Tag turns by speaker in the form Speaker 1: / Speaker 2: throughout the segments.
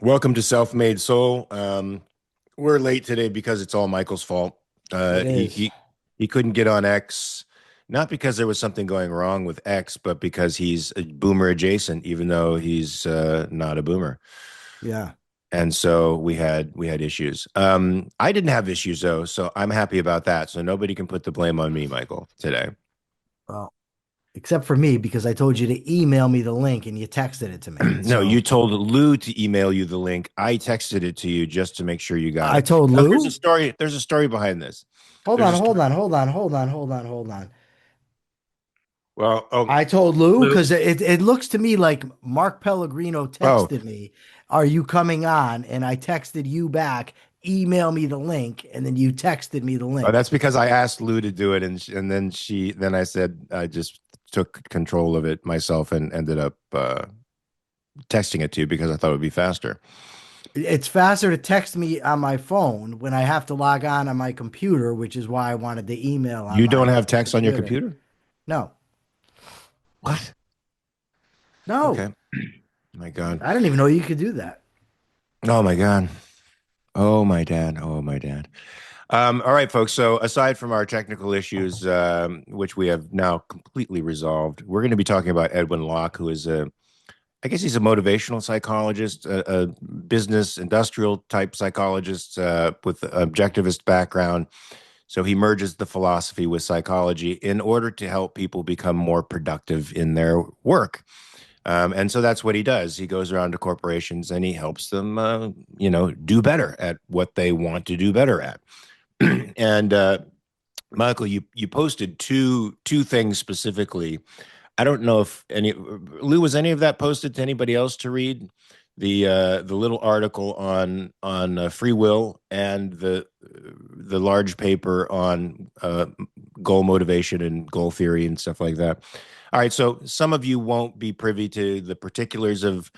Speaker 1: Welcome to Self-Made Soul. We're late today because it's all Michael's fault. Uh,
Speaker 2: It
Speaker 1: he
Speaker 2: is.
Speaker 1: he he couldn't get on X, not because there was something going wrong with X, but because he's a boomer adjacent, even though he's not a boomer.
Speaker 2: Yeah.
Speaker 1: And so we had issues. I didn't have issues though, so I'm happy about that. So nobody can put the blame on me, Michael, today.
Speaker 2: Well, except for me, because I told you to email me the link and you texted it to me.
Speaker 1: No, you
Speaker 2: So
Speaker 1: told Lou to email you the link. I texted it to you just to make sure you got
Speaker 2: I
Speaker 1: it.
Speaker 2: told
Speaker 1: Now, there's a
Speaker 2: Lou.
Speaker 1: story. There's a story behind this.
Speaker 2: Hold
Speaker 1: There's
Speaker 2: on,
Speaker 1: a
Speaker 2: hold
Speaker 1: story.
Speaker 2: on, hold on, hold on, hold on, hold on.
Speaker 1: Well, oh,
Speaker 2: I told Lou
Speaker 1: Lou.
Speaker 2: because it looks to me like Mark Pellegrino
Speaker 1: Oh,
Speaker 2: texted me, "Are you coming on?" And I texted you back, "Email me the link," and then you texted me the link.
Speaker 1: that's because I asked Lou to do it, and then I said I just took control of it myself and ended up texting it to you because I thought it would be faster.
Speaker 2: It's faster to text me on my phone when I have to log on my computer, which is why I wanted the email on
Speaker 1: You don't
Speaker 2: my
Speaker 1: have text on your
Speaker 2: computer.
Speaker 1: computer?
Speaker 2: No,
Speaker 1: What?
Speaker 2: no.
Speaker 1: Okay. My God.
Speaker 2: I didn't even know you could do that.
Speaker 1: Oh my God. Oh my dad. Oh my dad. All right, folks. So, aside from our technical issues, which we have now completely resolved, we're going to be talking about Edwin Locke, who is I guess he's a motivational psychologist, a business, industrial type psychologist with an objectivist background. So, he merges the philosophy with psychology in order to help people become more productive in their work. And so that's what he does. He goes around to corporations and he helps them, do better at what they want to do better at. And Michael, you posted two things specifically. I don't know if any Lou, was any of that posted to anybody else to read? The little article on free will and the large paper on goal motivation and goal theory and stuff like that. All right, so some of you won't be privy to the particulars of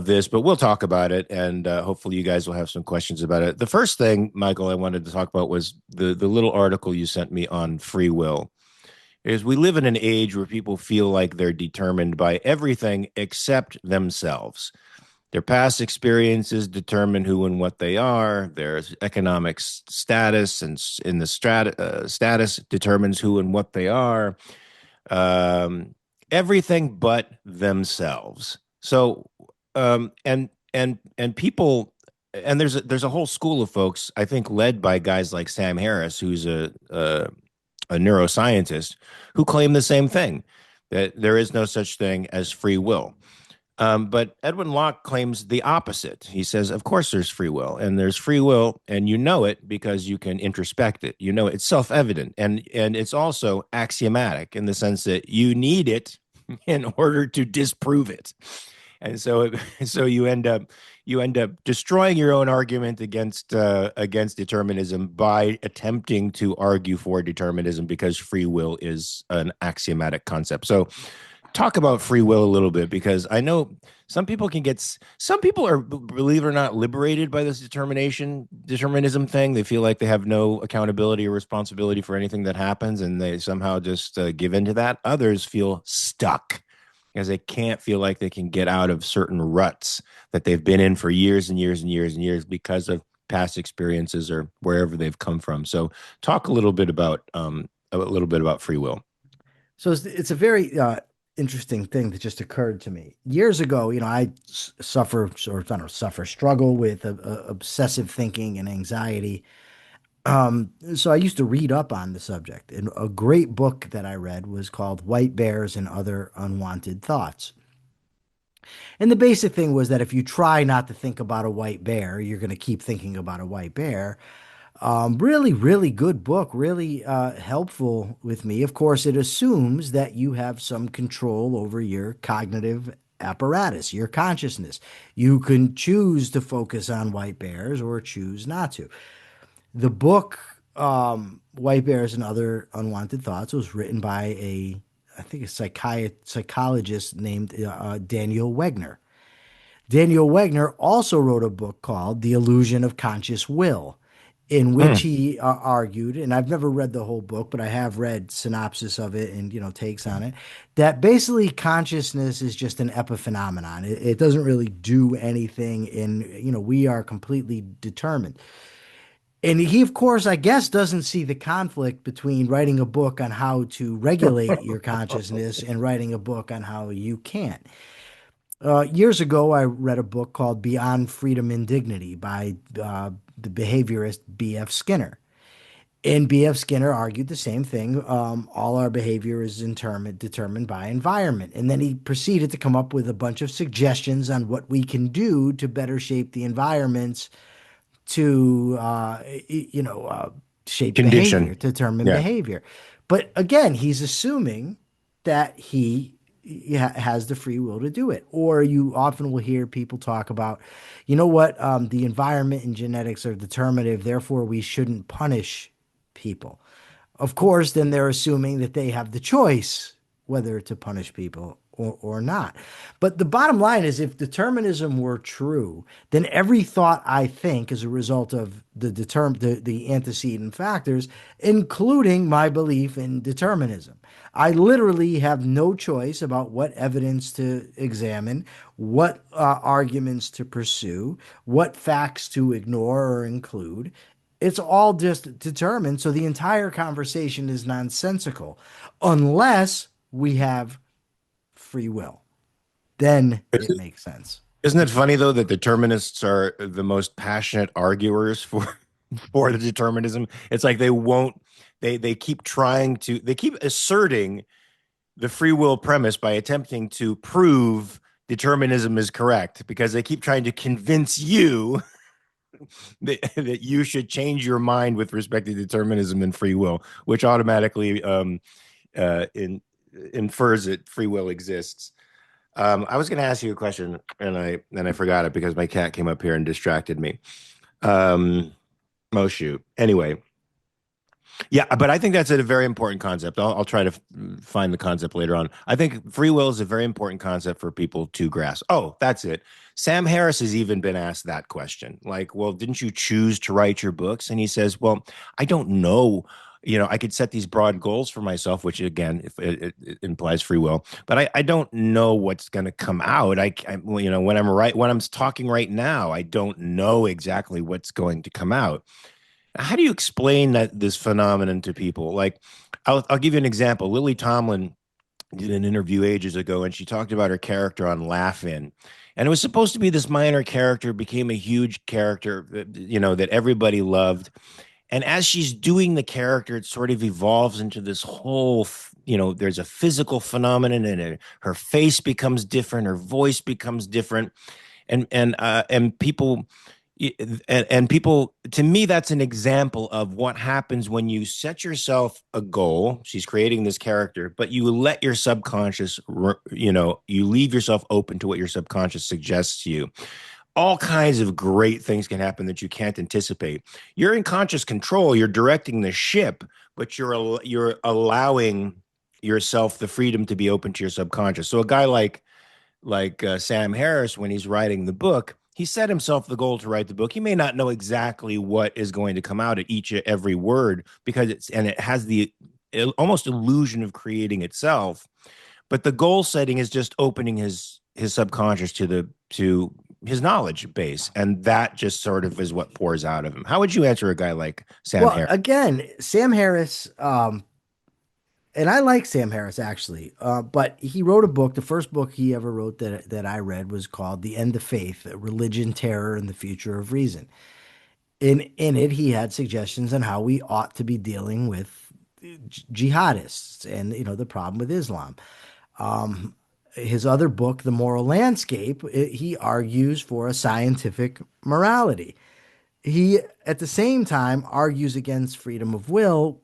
Speaker 1: this, but we'll talk about it, and hopefully you guys will have some questions about it. The first thing, Michael, I wanted to talk about was the little article you sent me on free will. Is we live in an age where people feel like they're determined by everything except themselves. Their past experiences determine who and what they are. Their economic status and in the status determines who and what they are. Um, Everything but themselves. So, and people, and there's a whole school of folks, I think, led by guys like Sam Harris, who's a neuroscientist, who claim the same thing, that there is no such thing as free will. But Edwin Locke claims the opposite. He says, of course, there's free will, and there's free will, and you know it because you can introspect it. You know it's self-evident, and it's also axiomatic in the sense that you need it in order to disprove it. And so, so you end up destroying your own argument against determinism by attempting to argue for determinism because free will is an axiomatic concept. So talk about free will a little bit because I know some people are, believe it or not, liberated by this determinism thing. They feel like they have no accountability or responsibility for anything that happens, and they somehow just give into that. Others feel stuck because they can't feel like they can get out of certain ruts that they've been in for years and years and years and years because of past experiences or wherever they've come from. So talk a little bit about free will.
Speaker 2: So it's a very interesting thing that just occurred to me. Years ago, I suffer, or I don't know, suffer, struggle with obsessive thinking and anxiety. So I used to read up on the subject. And a great book that I read was called White Bears and Other Unwanted Thoughts. And the basic thing was that if you try not to think about a white bear, you're going to keep thinking about a white bear. Really, really good book, really helpful with me. Of course, it assumes that you have some control over your cognitive apparatus, your consciousness. You can choose to focus on white bears or choose not to. The book, White Bears and Other Unwanted Thoughts, was written by I think, a psychologist named Daniel Wegner. Daniel Wegner also wrote a book called The Illusion of Conscious Will. in which
Speaker 1: Hmm.
Speaker 2: he argued, and I've never read the whole book, but I have read synopsis of it and takes on it, that basically consciousness is just an epiphenomenon. It doesn't really do anything, and we are completely determined. And he, of course, I guess, doesn't see the conflict between writing a book on how to regulate your consciousness and writing a book on how you can't. Years ago, I read a book called Beyond Freedom and Dignity by the behaviorist B.F. Skinner. And B.F. Skinner argued the same thing. All our behavior is determined by environment. And then he proceeded to come up with a bunch of suggestions on what we can do to better shape the environments to shape behavior,
Speaker 1: Condition.
Speaker 2: to determine
Speaker 1: Yeah.
Speaker 2: behavior. But again, he's assuming that he has the free will to do it. Or you often will hear people talk about, the environment and genetics are determinative, therefore we shouldn't punish people. Of course, then they're assuming that they have the choice whether to punish people or not. But the bottom line is if determinism were true, then every thought I think is a result of the antecedent factors, including my belief in determinism. I literally have no choice about what evidence to examine, what arguments to pursue, what facts to ignore or include. It's all just determined. So the entire conversation is nonsensical unless we have free will. Then it makes sense.
Speaker 1: Isn't it funny though that determinists are the most passionate arguers for for the determinism? It's like they won't they keep trying to they keep asserting the free will premise by attempting to prove determinism is correct because they keep trying to convince you that you should change your mind with respect to determinism and free will, which automatically infers that free will exists. I was going to ask you a question, and I forgot it because my cat came up here and distracted me. Um, oh shoot. Anyway, yeah, but I think that's a very important concept. I'll try to find the concept later on. I think free will is a very important concept for people to grasp. Oh, that's it. Sam Harris has even been asked that question. Like, well, didn't you choose to write your books? And he says, well, I don't know. I could set these broad goals for myself, which again, if it implies free will, but I don't know what's going to come out. When I'm talking right now, I don't know exactly what's going to come out. How do you explain this phenomenon to people? Like, I'll give you an example. Lily Tomlin did an interview ages ago, and she talked about her character on Laugh-In, and it was supposed to be this minor character, became a huge character, that everybody loved. And as she's doing the character, it sort of evolves into this whole. There's a physical phenomenon, and her face becomes different, her voice becomes different, and people, to me, that's an example of what happens when you set yourself a goal. She's creating this character, but you let your subconscious, you leave yourself open to what your subconscious suggests to you. All kinds of great things can happen that you can't anticipate. You're in conscious control, you're directing the ship, but you're allowing yourself the freedom to be open to your subconscious. So a guy like Sam Harris, when he's writing the book, he set himself the goal to write the book. He may not know exactly what is going to come out at every word because it has the almost illusion of creating itself. But the goal setting is just opening his subconscious to his knowledge base, and that just sort of is what pours out of him. How would you answer a guy like Sam
Speaker 2: Well,
Speaker 1: Harris?
Speaker 2: again, Sam Harris, and I like Sam Harris actually, but he wrote a book. The first book he ever wrote that I read was called "The End of Faith: Religion, Terror, and the Future of Reason." In it, he had suggestions on how we ought to be dealing with jihadists and the problem with Islam. Um, his other book, The Moral Landscape, he argues for a scientific morality. He, at the same time, argues against freedom of will,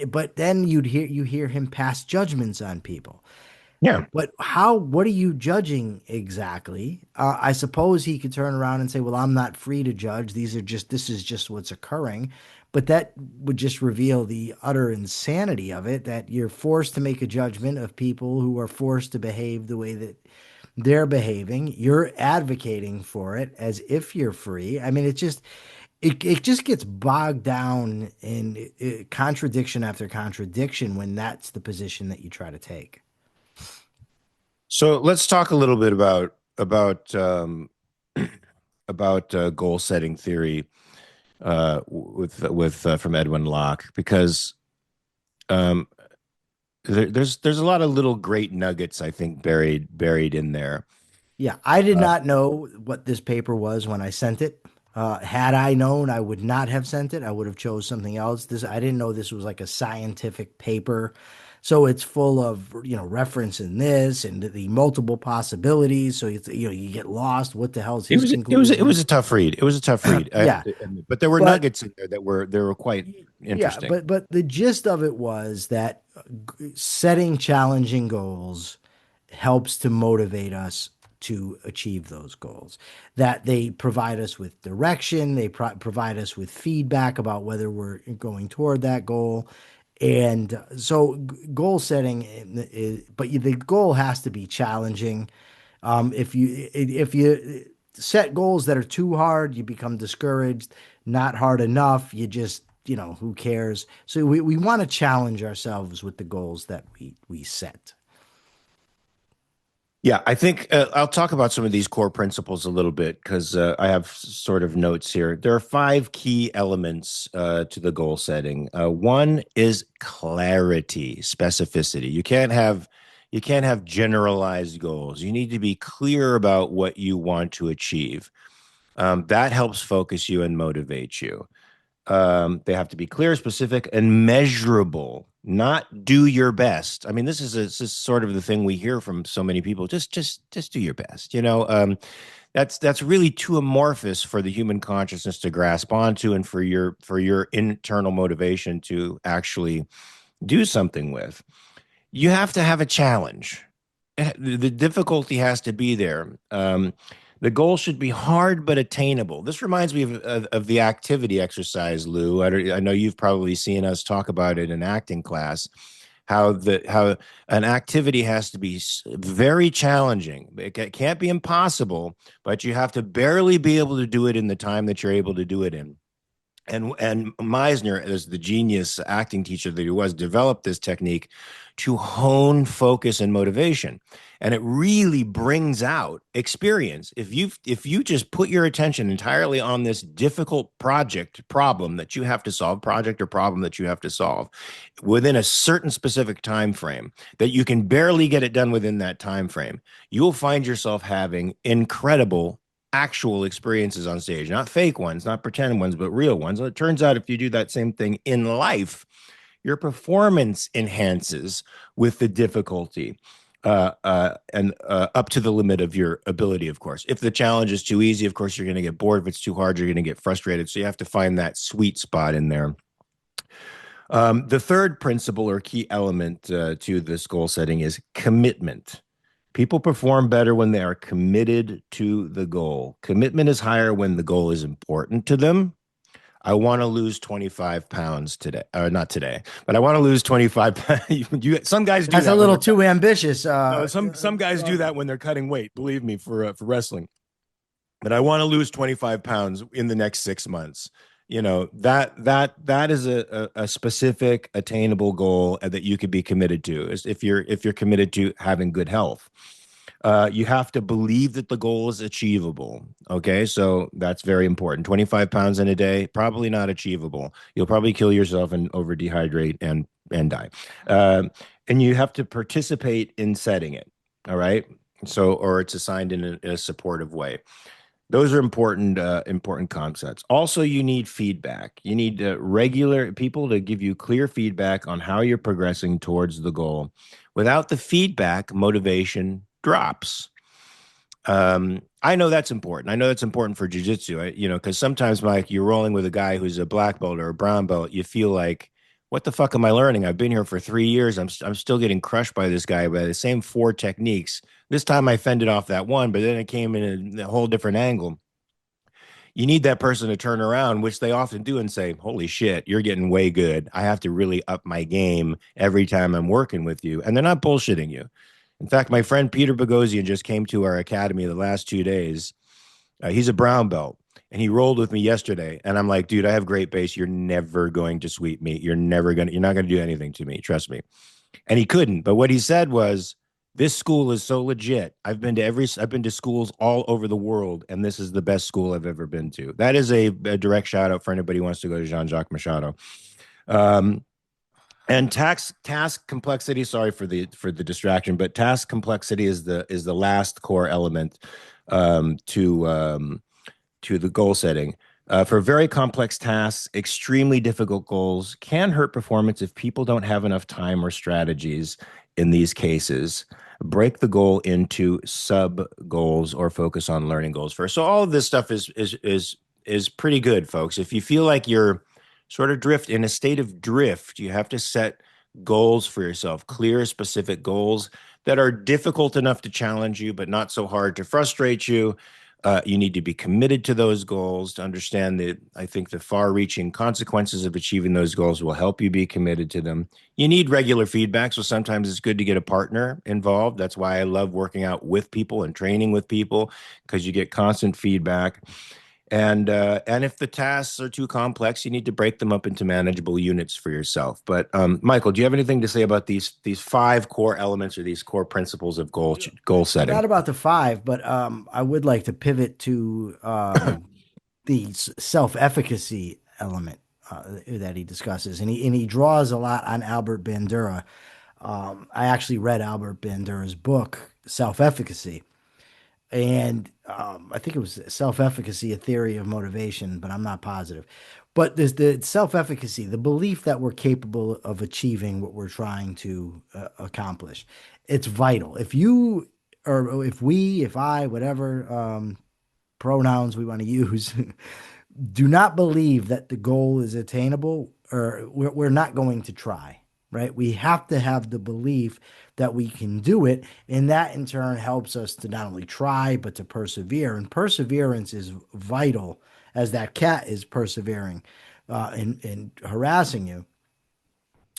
Speaker 2: but then you hear him pass judgments on people.
Speaker 1: Yeah.
Speaker 2: But what are you judging exactly? I suppose he could turn around and say, well, I'm not free to judge. This is just what's occurring. But that would just reveal the utter insanity of it, that you're forced to make a judgment of people who are forced to behave the way that they're behaving. You're advocating for it as if you're free. I mean, it just gets bogged down in contradiction after contradiction when that's the position that you try to take.
Speaker 1: So let's talk a little bit about goal setting theory with from Edwin Locke, because um, there's a lot of little great nuggets, I think, buried in there.
Speaker 2: Yeah, I did
Speaker 1: Uh,
Speaker 2: not know what this paper was when I sent it. Had I known, I would not have sent it. I would have chose something else. This I didn't know this was like a scientific paper. So it's full of, reference in this and the multiple possibilities. So you get lost. What the hell is his
Speaker 1: it
Speaker 2: conclusion?
Speaker 1: was a tough read. It was a tough read. I have
Speaker 2: Yeah,
Speaker 1: to admit. But there were
Speaker 2: but
Speaker 1: nuggets in there that were quite
Speaker 2: yeah,
Speaker 1: interesting.
Speaker 2: but the gist of it was that setting challenging goals helps to motivate us to achieve those goals. That they provide us with direction, they provide us with feedback about whether we're going toward that goal. And so goal setting but the goal has to be challenging. If you set goals that are too hard, you become discouraged. Not hard enough, you just, who cares? So we want to challenge ourselves with the goals that we set.
Speaker 1: Yeah, I think I'll talk about some of these core principles a little bit because I have sort of notes here. There are five key elements to the goal setting. One is clarity, specificity. You can't have generalized goals. You need to be clear about what you want to achieve. That helps focus you and motivate you. They have to be clear, specific, and measurable. Not do your best. I mean, this is sort of the thing we hear from so many people. Just do your best. That's really too amorphous for the human consciousness to grasp onto, and for your internal motivation to actually do something with. You have to have a challenge. The difficulty has to be there. The goal should be hard but attainable. This reminds me of the activity exercise, Lou. I know you've probably seen us talk about it in acting class. How an activity has to be very challenging. It can't be impossible, but you have to barely be able to do it in the time that you're able to do it in. And Meisner, as the genius acting teacher that he was, developed this technique to hone focus and motivation. And it really brings out experience. If you just put your attention entirely on this difficult problem that you have to solve, project or problem that you have to solve within a certain specific time frame, that you can barely get it done within that time frame, you'll find yourself having incredible actual experiences on stage, not fake ones, not pretend ones, but real ones. Well, it turns out if you do that same thing in life, your performance enhances with the difficulty and up to the limit of your ability, of course. If the challenge is too easy, of course, you're going to get bored. If it's too hard, you're going to get frustrated. So you have to find that sweet spot in there. The third principle or key element to this goal setting is commitment. People perform better when they are committed to the goal. Commitment is higher when the goal is important to them. I want to lose 25 pounds today, or not today, but I want to lose 25 pounds. Some guys do
Speaker 2: That's a
Speaker 1: that when
Speaker 2: little
Speaker 1: they're
Speaker 2: too ambitious.
Speaker 1: no, some guys do that when they're cutting weight, believe me, for wrestling. But I want to lose 25 pounds in the next 6 months. That is a specific attainable goal that you could be committed to. Is if you're committed to having good health. You have to believe that the goal is achievable. Okay, so that's very important. 25 pounds in a day, probably not achievable. You'll probably kill yourself and over dehydrate and die. And you have to participate in setting it. All right. So, or it's assigned in a supportive way. Those are important concepts. Also, you need feedback. You need regular people to give you clear feedback on how you're progressing towards the goal. Without the feedback, motivation drops. I know that's important. I know that's important for jujitsu. Because sometimes, Mike, you're rolling with a guy who's a black belt or a brown belt. You feel like, what the fuck am I learning? I've been here for 3 years. I'm still getting crushed by this guy by the same four techniques. This time I fended off that one, but then it came in a whole different angle. You need that person to turn around, which they often do, and say, holy shit, you're getting way good. I have to really up my game every time I'm working with you. And they're not bullshitting you. In fact, my friend Peter Bogosian just came to our academy the last 2 days. He's a brown belt. And he rolled with me yesterday. And I'm like, dude, I have great base. You're never going to sweep me. You're not going to do anything to me. Trust me. And he couldn't. But what he said was, this school is so legit. I've been to schools all over the world, and this is the best school I've ever been to. That is a direct shout out for anybody who wants to go to Jean-Jacques Machado. Um, and task complexity, sorry for the distraction, but task complexity is the last core element um, to um, to the goal setting. For very complex tasks, extremely difficult goals can hurt performance if people don't have enough time or strategies in these cases. Break the goal into sub goals or focus on learning goals first. So all of this stuff is pretty good, folks. If you feel like you're sort of drift in a state of drift, you have to set goals for yourself, clear, specific goals that are difficult enough to challenge you, but not so hard to frustrate you. You need to be committed to those goals to understand that I think the far reaching consequences of achieving those goals will help you be committed to them. You need regular feedback. So sometimes it's good to get a partner involved. That's why I love working out with people and training with people because you get constant feedback. And if the tasks are too complex, you need to break them up into manageable units for yourself. But Michael, do you have anything to say about these five core elements or these core principles of goal setting?
Speaker 2: Not about the five, but I would like to pivot to the self-efficacy element that he discusses, and he draws a lot on Albert Bandura. I actually read Albert Bandura's book, Self-Efficacy, and I think it was Self-Efficacy, a Theory of Motivation, but I'm not positive. But there's the self-efficacy, the belief that we're capable of achieving what we're trying to accomplish. It's vital. If you or if we, if I, whatever pronouns we want to use, do not believe that the goal is attainable, or we're not going to try, right? We have to have the belief that we can do it. And that in turn helps us to not only try, but to persevere. And perseverance is vital as that cat is persevering in harassing you.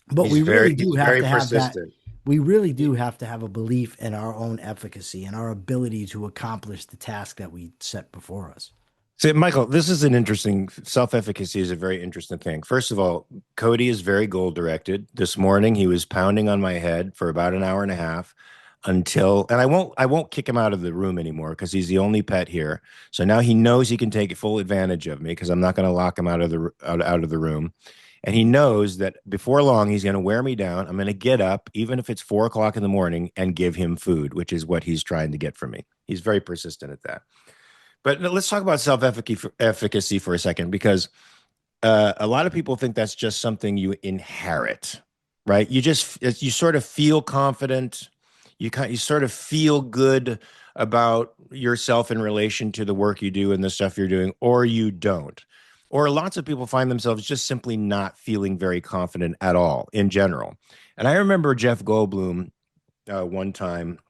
Speaker 2: But we really do
Speaker 1: He's
Speaker 2: have
Speaker 1: very
Speaker 2: to have that.
Speaker 1: persistent.
Speaker 2: We really do have to have a belief in our own efficacy and our ability to accomplish the task that we set before us.
Speaker 1: So, Michael, this is an interesting self-efficacy is a very interesting thing. First of all, Cody is very goal directed. This morning he was pounding on my head for about an hour and a half until and I won't kick him out of the room anymore because he's the only pet here. So now he knows he can take full advantage of me because I'm not going to lock him out of the room. And he knows that before long he's going to wear me down. I'm going to get up, even if it's 4 o'clock in the morning, and give him food, which is what he's trying to get from me. He's very persistent at that. But let's talk about self-efficacy for a second, because a lot of people think that's just something you inherit, right? You sort of feel confident, you sort of feel good about yourself in relation to the work you do and the stuff you're doing, or you don't. Or lots of people find themselves just simply not feeling very confident at all in general. And I remember Jeff Goldblum one time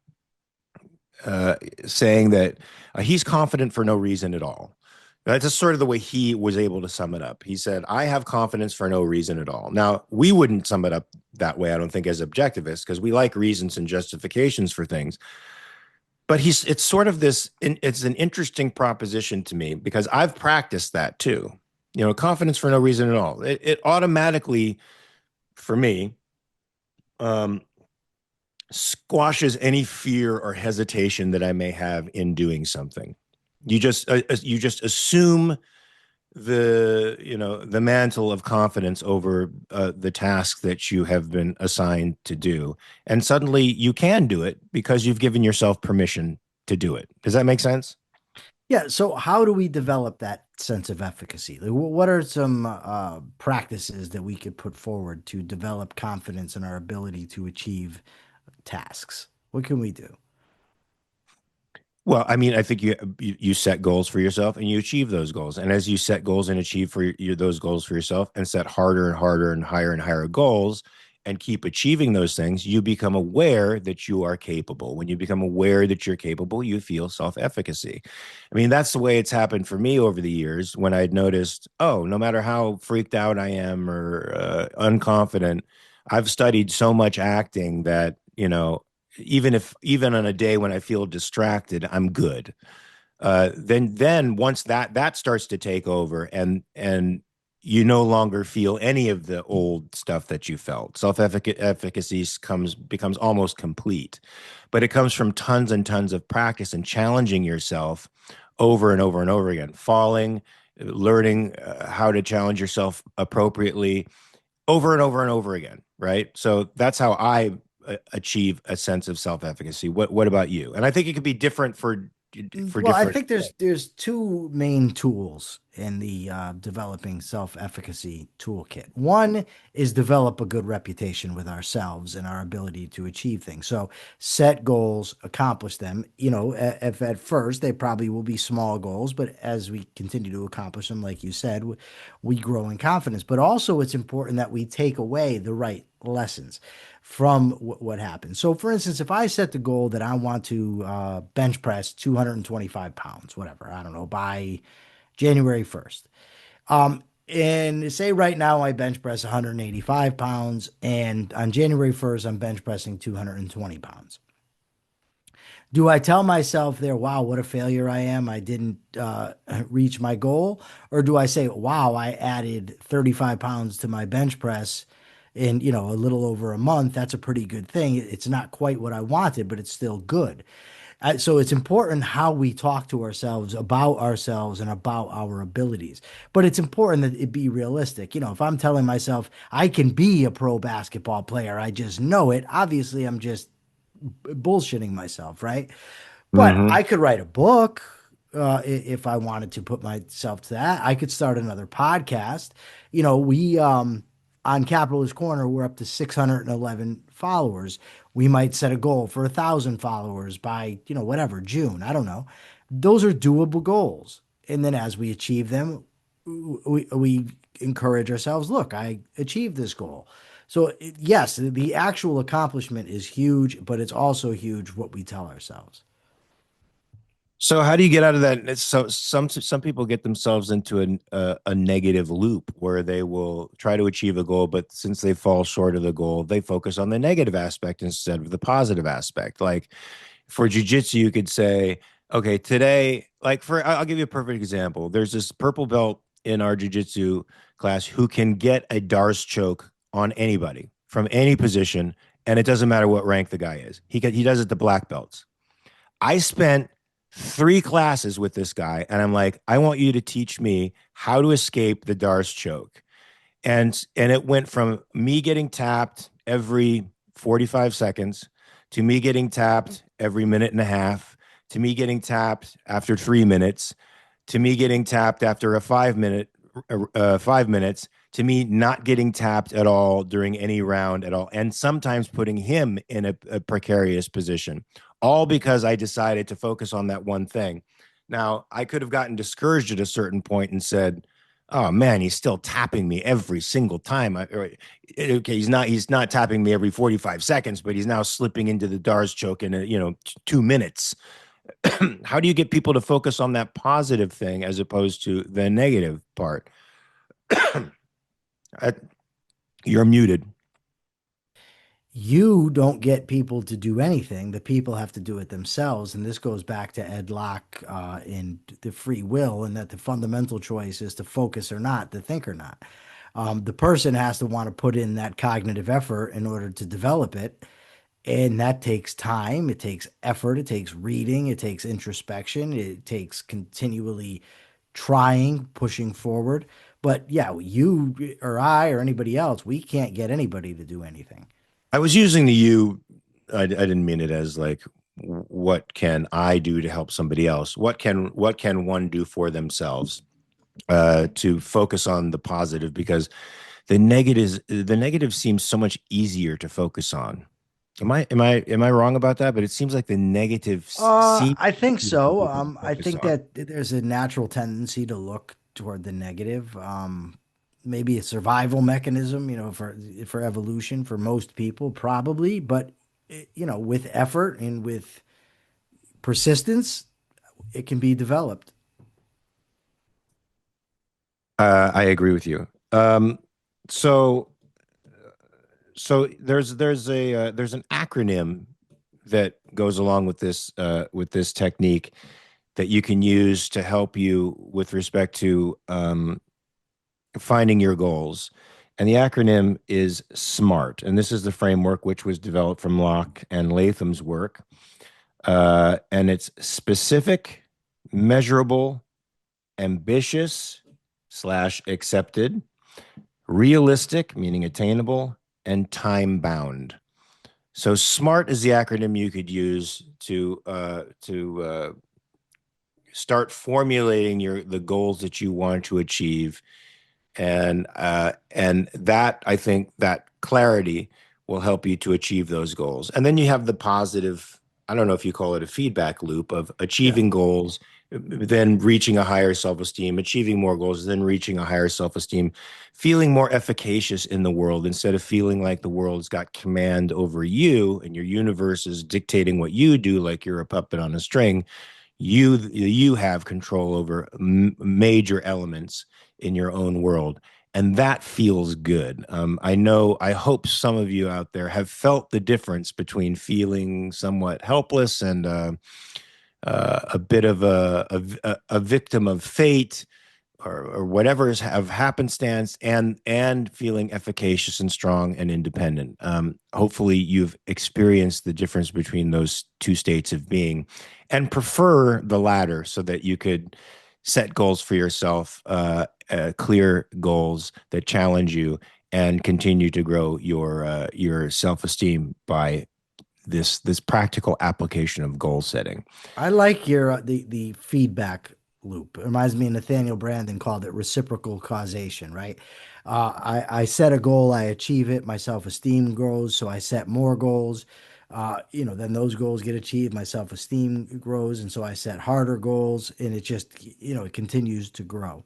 Speaker 1: saying that he's confident for no reason at all. That's just sort of the way he was able to sum it up. He said, I have confidence for no reason at all. Now, we wouldn't sum it up that way, I don't think, as objectivists, because we like reasons and justifications for things. But it's sort of it's an interesting proposition to me because I've practiced that too. You know, confidence for no reason at all. It automatically, for me, um, squashes any fear or hesitation that I may have in doing something. You just assume the mantle of confidence over the task that you have been assigned to do, and suddenly you can do it because you've given yourself permission to do it. Does that make sense?
Speaker 2: Yeah. So, how do we develop that sense of efficacy? Like, what are some practices that we could put forward to develop confidence in our ability to achieve tasks? What can we do?
Speaker 1: Well, I mean, I think you set goals for yourself and you achieve those goals. And as you set goals and achieve those goals for yourself and set harder and harder and higher goals and keep achieving those things, you become aware that you are capable. When you become aware that you're capable, you feel self-efficacy. I mean, that's the way it's happened for me over the years when I'd noticed, oh, no matter how freaked out I am or unconfident, I've studied so much acting that, even on a day when I feel distracted, I'm good. then once that starts to take over, and you no longer feel any of the old stuff that you felt. Self-efficacy becomes almost complete, but it comes from tons and tons of practice and challenging yourself over and over and over again, falling, learning how to challenge yourself appropriately over and over and over again, right? So that's how I achieve a sense of self-efficacy. What about you? And I think it could be different for
Speaker 2: Well, I
Speaker 1: different.
Speaker 2: think there's two main tools in the developing self-efficacy toolkit. One is develop a good reputation with ourselves and our ability to achieve things. So set goals, accomplish them. If at first they probably will be small goals, but as we continue to accomplish them, like you said, we grow in confidence. But also, it's important that we take away the right lessons from what happened. So, for instance, if I set the goal that I want to bench press 225 pounds, whatever, I don't know, by January 1st. And say right now I bench press 185 pounds, and on January 1st, I'm bench pressing 220 pounds. Do I tell myself there, wow, what a failure I am? I didn't reach my goal. Or do I say, wow, I added 35 pounds to my bench press in, a little over a month. That's a pretty good thing. It's not quite what I wanted, but it's still good. So it's important how we talk to ourselves and about our abilities. But it's important that it be realistic. If I'm telling myself I can be a pro basketball player, I just know it, obviously I'm just bullshitting myself, right? But
Speaker 1: Mm-hmm.
Speaker 2: I could write a book if I wanted to put myself to that. I could start another podcast. We on Capitalist Corner, we're up to 611 followers. We might set a goal for 1,000 followers by, whatever, June. I don't know. Those are doable goals. And then as we achieve them, we encourage ourselves, look, I achieved this goal. So, yes, the actual accomplishment is huge, but it's also huge what we tell ourselves.
Speaker 1: So how do you get out of that? So some people get themselves into a negative loop where they will try to achieve a goal, but since they fall short of the goal, they focus on the negative aspect instead of the positive aspect. Like for jujitsu, you could say, okay, today, like I'll give you a perfect example. There's this purple belt in our jujitsu class who can get a Darce choke on anybody from any position, and it doesn't matter what rank the guy is. He does it to black belts. I spent 3 classes with this guy, and I'm like, I want you to teach me how to escape the Darce choke. And it went from me getting tapped every 45 seconds to me getting tapped every minute and a half to me getting tapped after 3 minutes to me getting tapped after a 5 minutes to me not getting tapped at all during any round at all, and sometimes putting him in a precarious position, all because I decided to focus on that one thing. Now, I could have gotten discouraged at a certain point and said, "Oh man, he's still tapping me every single time." Okay, he's not tapping me every 45 seconds, but he's now slipping into the Dar's choke in 2 minutes. How do you get people to focus on that positive thing as opposed to the negative part? I, you're muted.
Speaker 2: You don't get people to do anything. The people have to do it themselves. And this goes back to Ed Locke in the free will, and that the fundamental choice is to focus or not, to think or not. The person has to want to put in that cognitive effort in order to develop it. And that takes time, it takes effort, it takes reading, it takes introspection, it takes continually trying, pushing forward. But yeah, you or I or anybody else, we can't get anybody to do anything.
Speaker 1: I was using the you. I didn't mean it as like, what can I do to help somebody else? What can one do for themselves to focus on the positive? Because the negative seems so much easier to focus on. Am I wrong about that? But it seems like the negative seems
Speaker 2: I think
Speaker 1: easier for
Speaker 2: so.
Speaker 1: people to
Speaker 2: I
Speaker 1: focus
Speaker 2: think
Speaker 1: on.
Speaker 2: that there's a natural tendency to look toward the negative. Maybe a survival mechanism, for evolution for most people, probably. But with effort and with persistence, it can be developed.
Speaker 1: I agree with you. So there's an acronym that goes along with this technique. that you can use to help you with respect to finding your goals. And the acronym is SMART. And this is the framework which was developed from Locke and Latham's work. And it's specific, measurable, ambitious slash accepted, realistic, meaning attainable, and time bound. So SMART is the acronym you could use to start formulating the goals that you want to achieve, and that, I think, that clarity will help you to achieve those goals. And then you have the positive, I don't know if you call it a feedback loop of
Speaker 2: Yeah.
Speaker 1: achieving goals, then reaching a higher self-esteem, achieving more goals, then reaching a higher self-esteem, feeling more efficacious in the world instead of feeling like the world's got command over you and your universe is dictating what you do like you're a puppet on a string. You have control over major elements in your own world, and that feels good. I hope some of you out there have felt the difference between feeling somewhat helpless and a bit of a victim of fate, or whatever is of happenstance, and feeling efficacious and strong and independent. Hopefully, you've experienced the difference between those two states of being, and prefer the latter, so that you could set goals for yourself, clear goals that challenge you, and continue to grow your self esteem by this practical application of goal setting.
Speaker 2: I like your the feedback loop. It reminds me, Nathaniel Branden called it reciprocal causation, right? I set a goal, I achieve it, my self-esteem grows, so I set more goals. Then those goals get achieved, my self-esteem grows, and so I set harder goals, and it just, it continues to grow.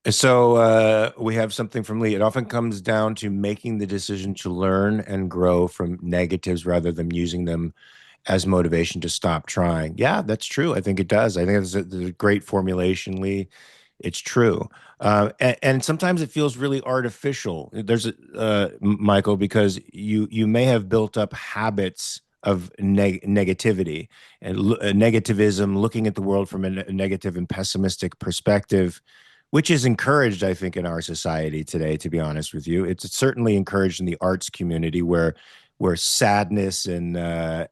Speaker 1: So we have something from Lee. It often comes down to making the decision to learn and grow from negatives rather than using them as motivation to stop trying. Yeah, that's true. I think it does. I think it's a great formulation, Lee. It's true. And sometimes it feels really artificial. Michael, because you may have built up habits of negativity and negativism, looking at the world from a negative and pessimistic perspective, which is encouraged, I think, in our society today. To be honest with you, it's certainly encouraged in the arts community, where sadness and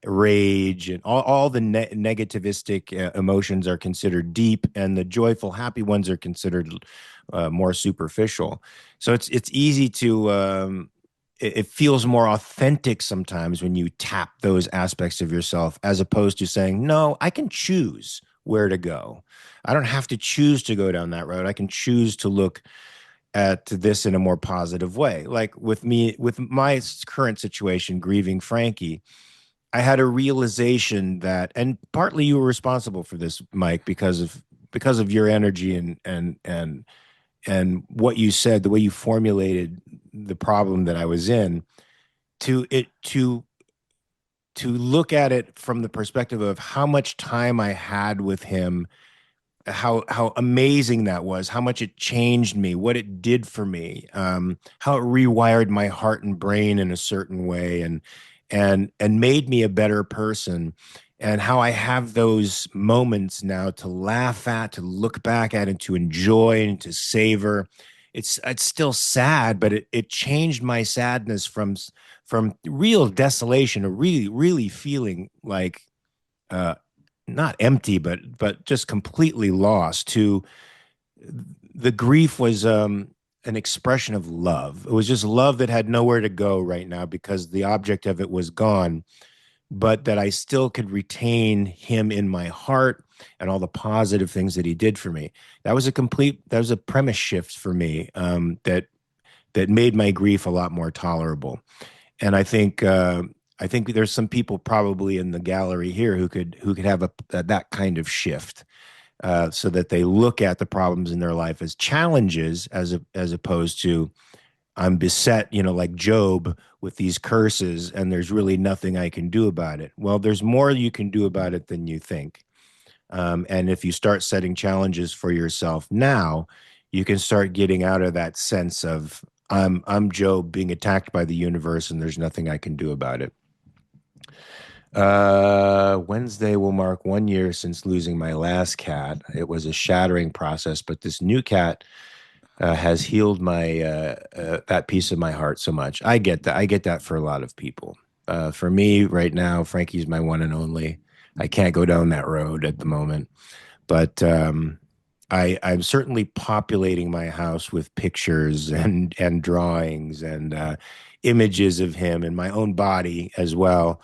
Speaker 1: rage and all the negativistic emotions are considered deep, and the joyful, happy ones are considered more superficial. So it's easy to it feels more authentic sometimes when you tap those aspects of yourself, as opposed to saying, no, I can choose where to go. I don't have to choose to go down that road. I can choose to look at this in a more positive way. Like with me, with my current situation, grieving Frankie, I had a realization that, and partly you were responsible for this, Mike, because of your energy and what you said, the way you formulated the problem that I was in, to it to look at it from the perspective of how much time I had with him, how amazing that was, how much it changed me, what it did for me, how it rewired my heart and brain in a certain way, and made me a better person, and how I have those moments now to laugh at, to look back at, and to enjoy and to savor. It's still sad, but it changed my sadness from real desolation to really feeling like uh, not empty, but just completely lost. To the grief was an expression of love. It was just love that had nowhere to go right now because the object of it was gone, but that I still could retain him in my heart and all the positive things that he did for me. That was a premise shift for me, that made my grief a lot more tolerable. And I think there's some people probably in the gallery here who could have that kind of shift, so that they look at the problems in their life as challenges, as opposed to, I'm beset, like Job, with these curses, and there's really nothing I can do about it. Well, there's more you can do about it than you think. And if you start setting challenges for yourself now, you can start getting out of that sense of, I'm Job being attacked by the universe and there's nothing I can do about it. Wednesday will mark 1 year since losing my last cat. It was a shattering process, but this new cat has healed my that piece of my heart so much. I get that. I get that for a lot of people. For me, right now, Frankie's my one and only. I can't go down that road at the moment, but I'm certainly populating my house with pictures and drawings and images of him and my own body as well,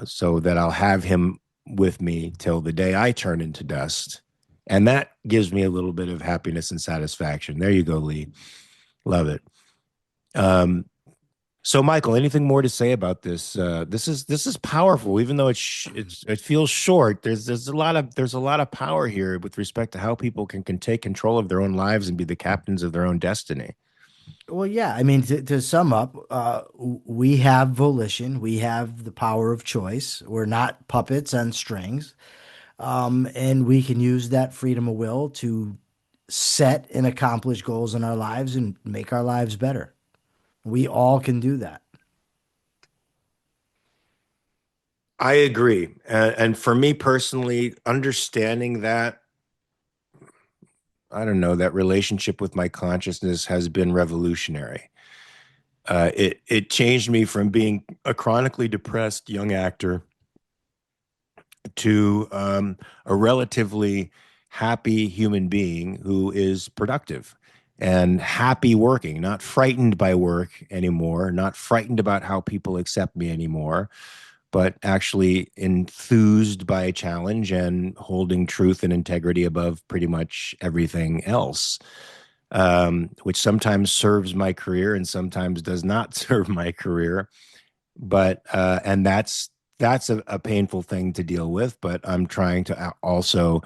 Speaker 1: so that I'll have him with me till the day I turn into dust. And that gives me a little bit of happiness and satisfaction. There you go, Lee. Love it. Um, so, Michael, anything more to say about this? This is powerful, even though it feels short. There's a lot of power here with respect to how people can take control of their own lives and be the captains of their own destiny.
Speaker 2: Well, yeah, I mean, to sum up, we have volition, we have the power of choice. We're not puppets on strings, and we can use that freedom of will to set and accomplish goals in our lives and make our lives better. We all can do that.
Speaker 1: I agree, and for me personally, understanding that, I don't know, that relationship with my consciousness has been revolutionary. It changed me from being a chronically depressed young actor to a relatively happy human being who is productive and happy working, not frightened by work anymore, not frightened about how people accept me anymore, but actually enthused by a challenge and holding truth and integrity above pretty much everything else, which sometimes serves my career and sometimes does not serve my career. But and that's a painful thing to deal with. But I'm trying to also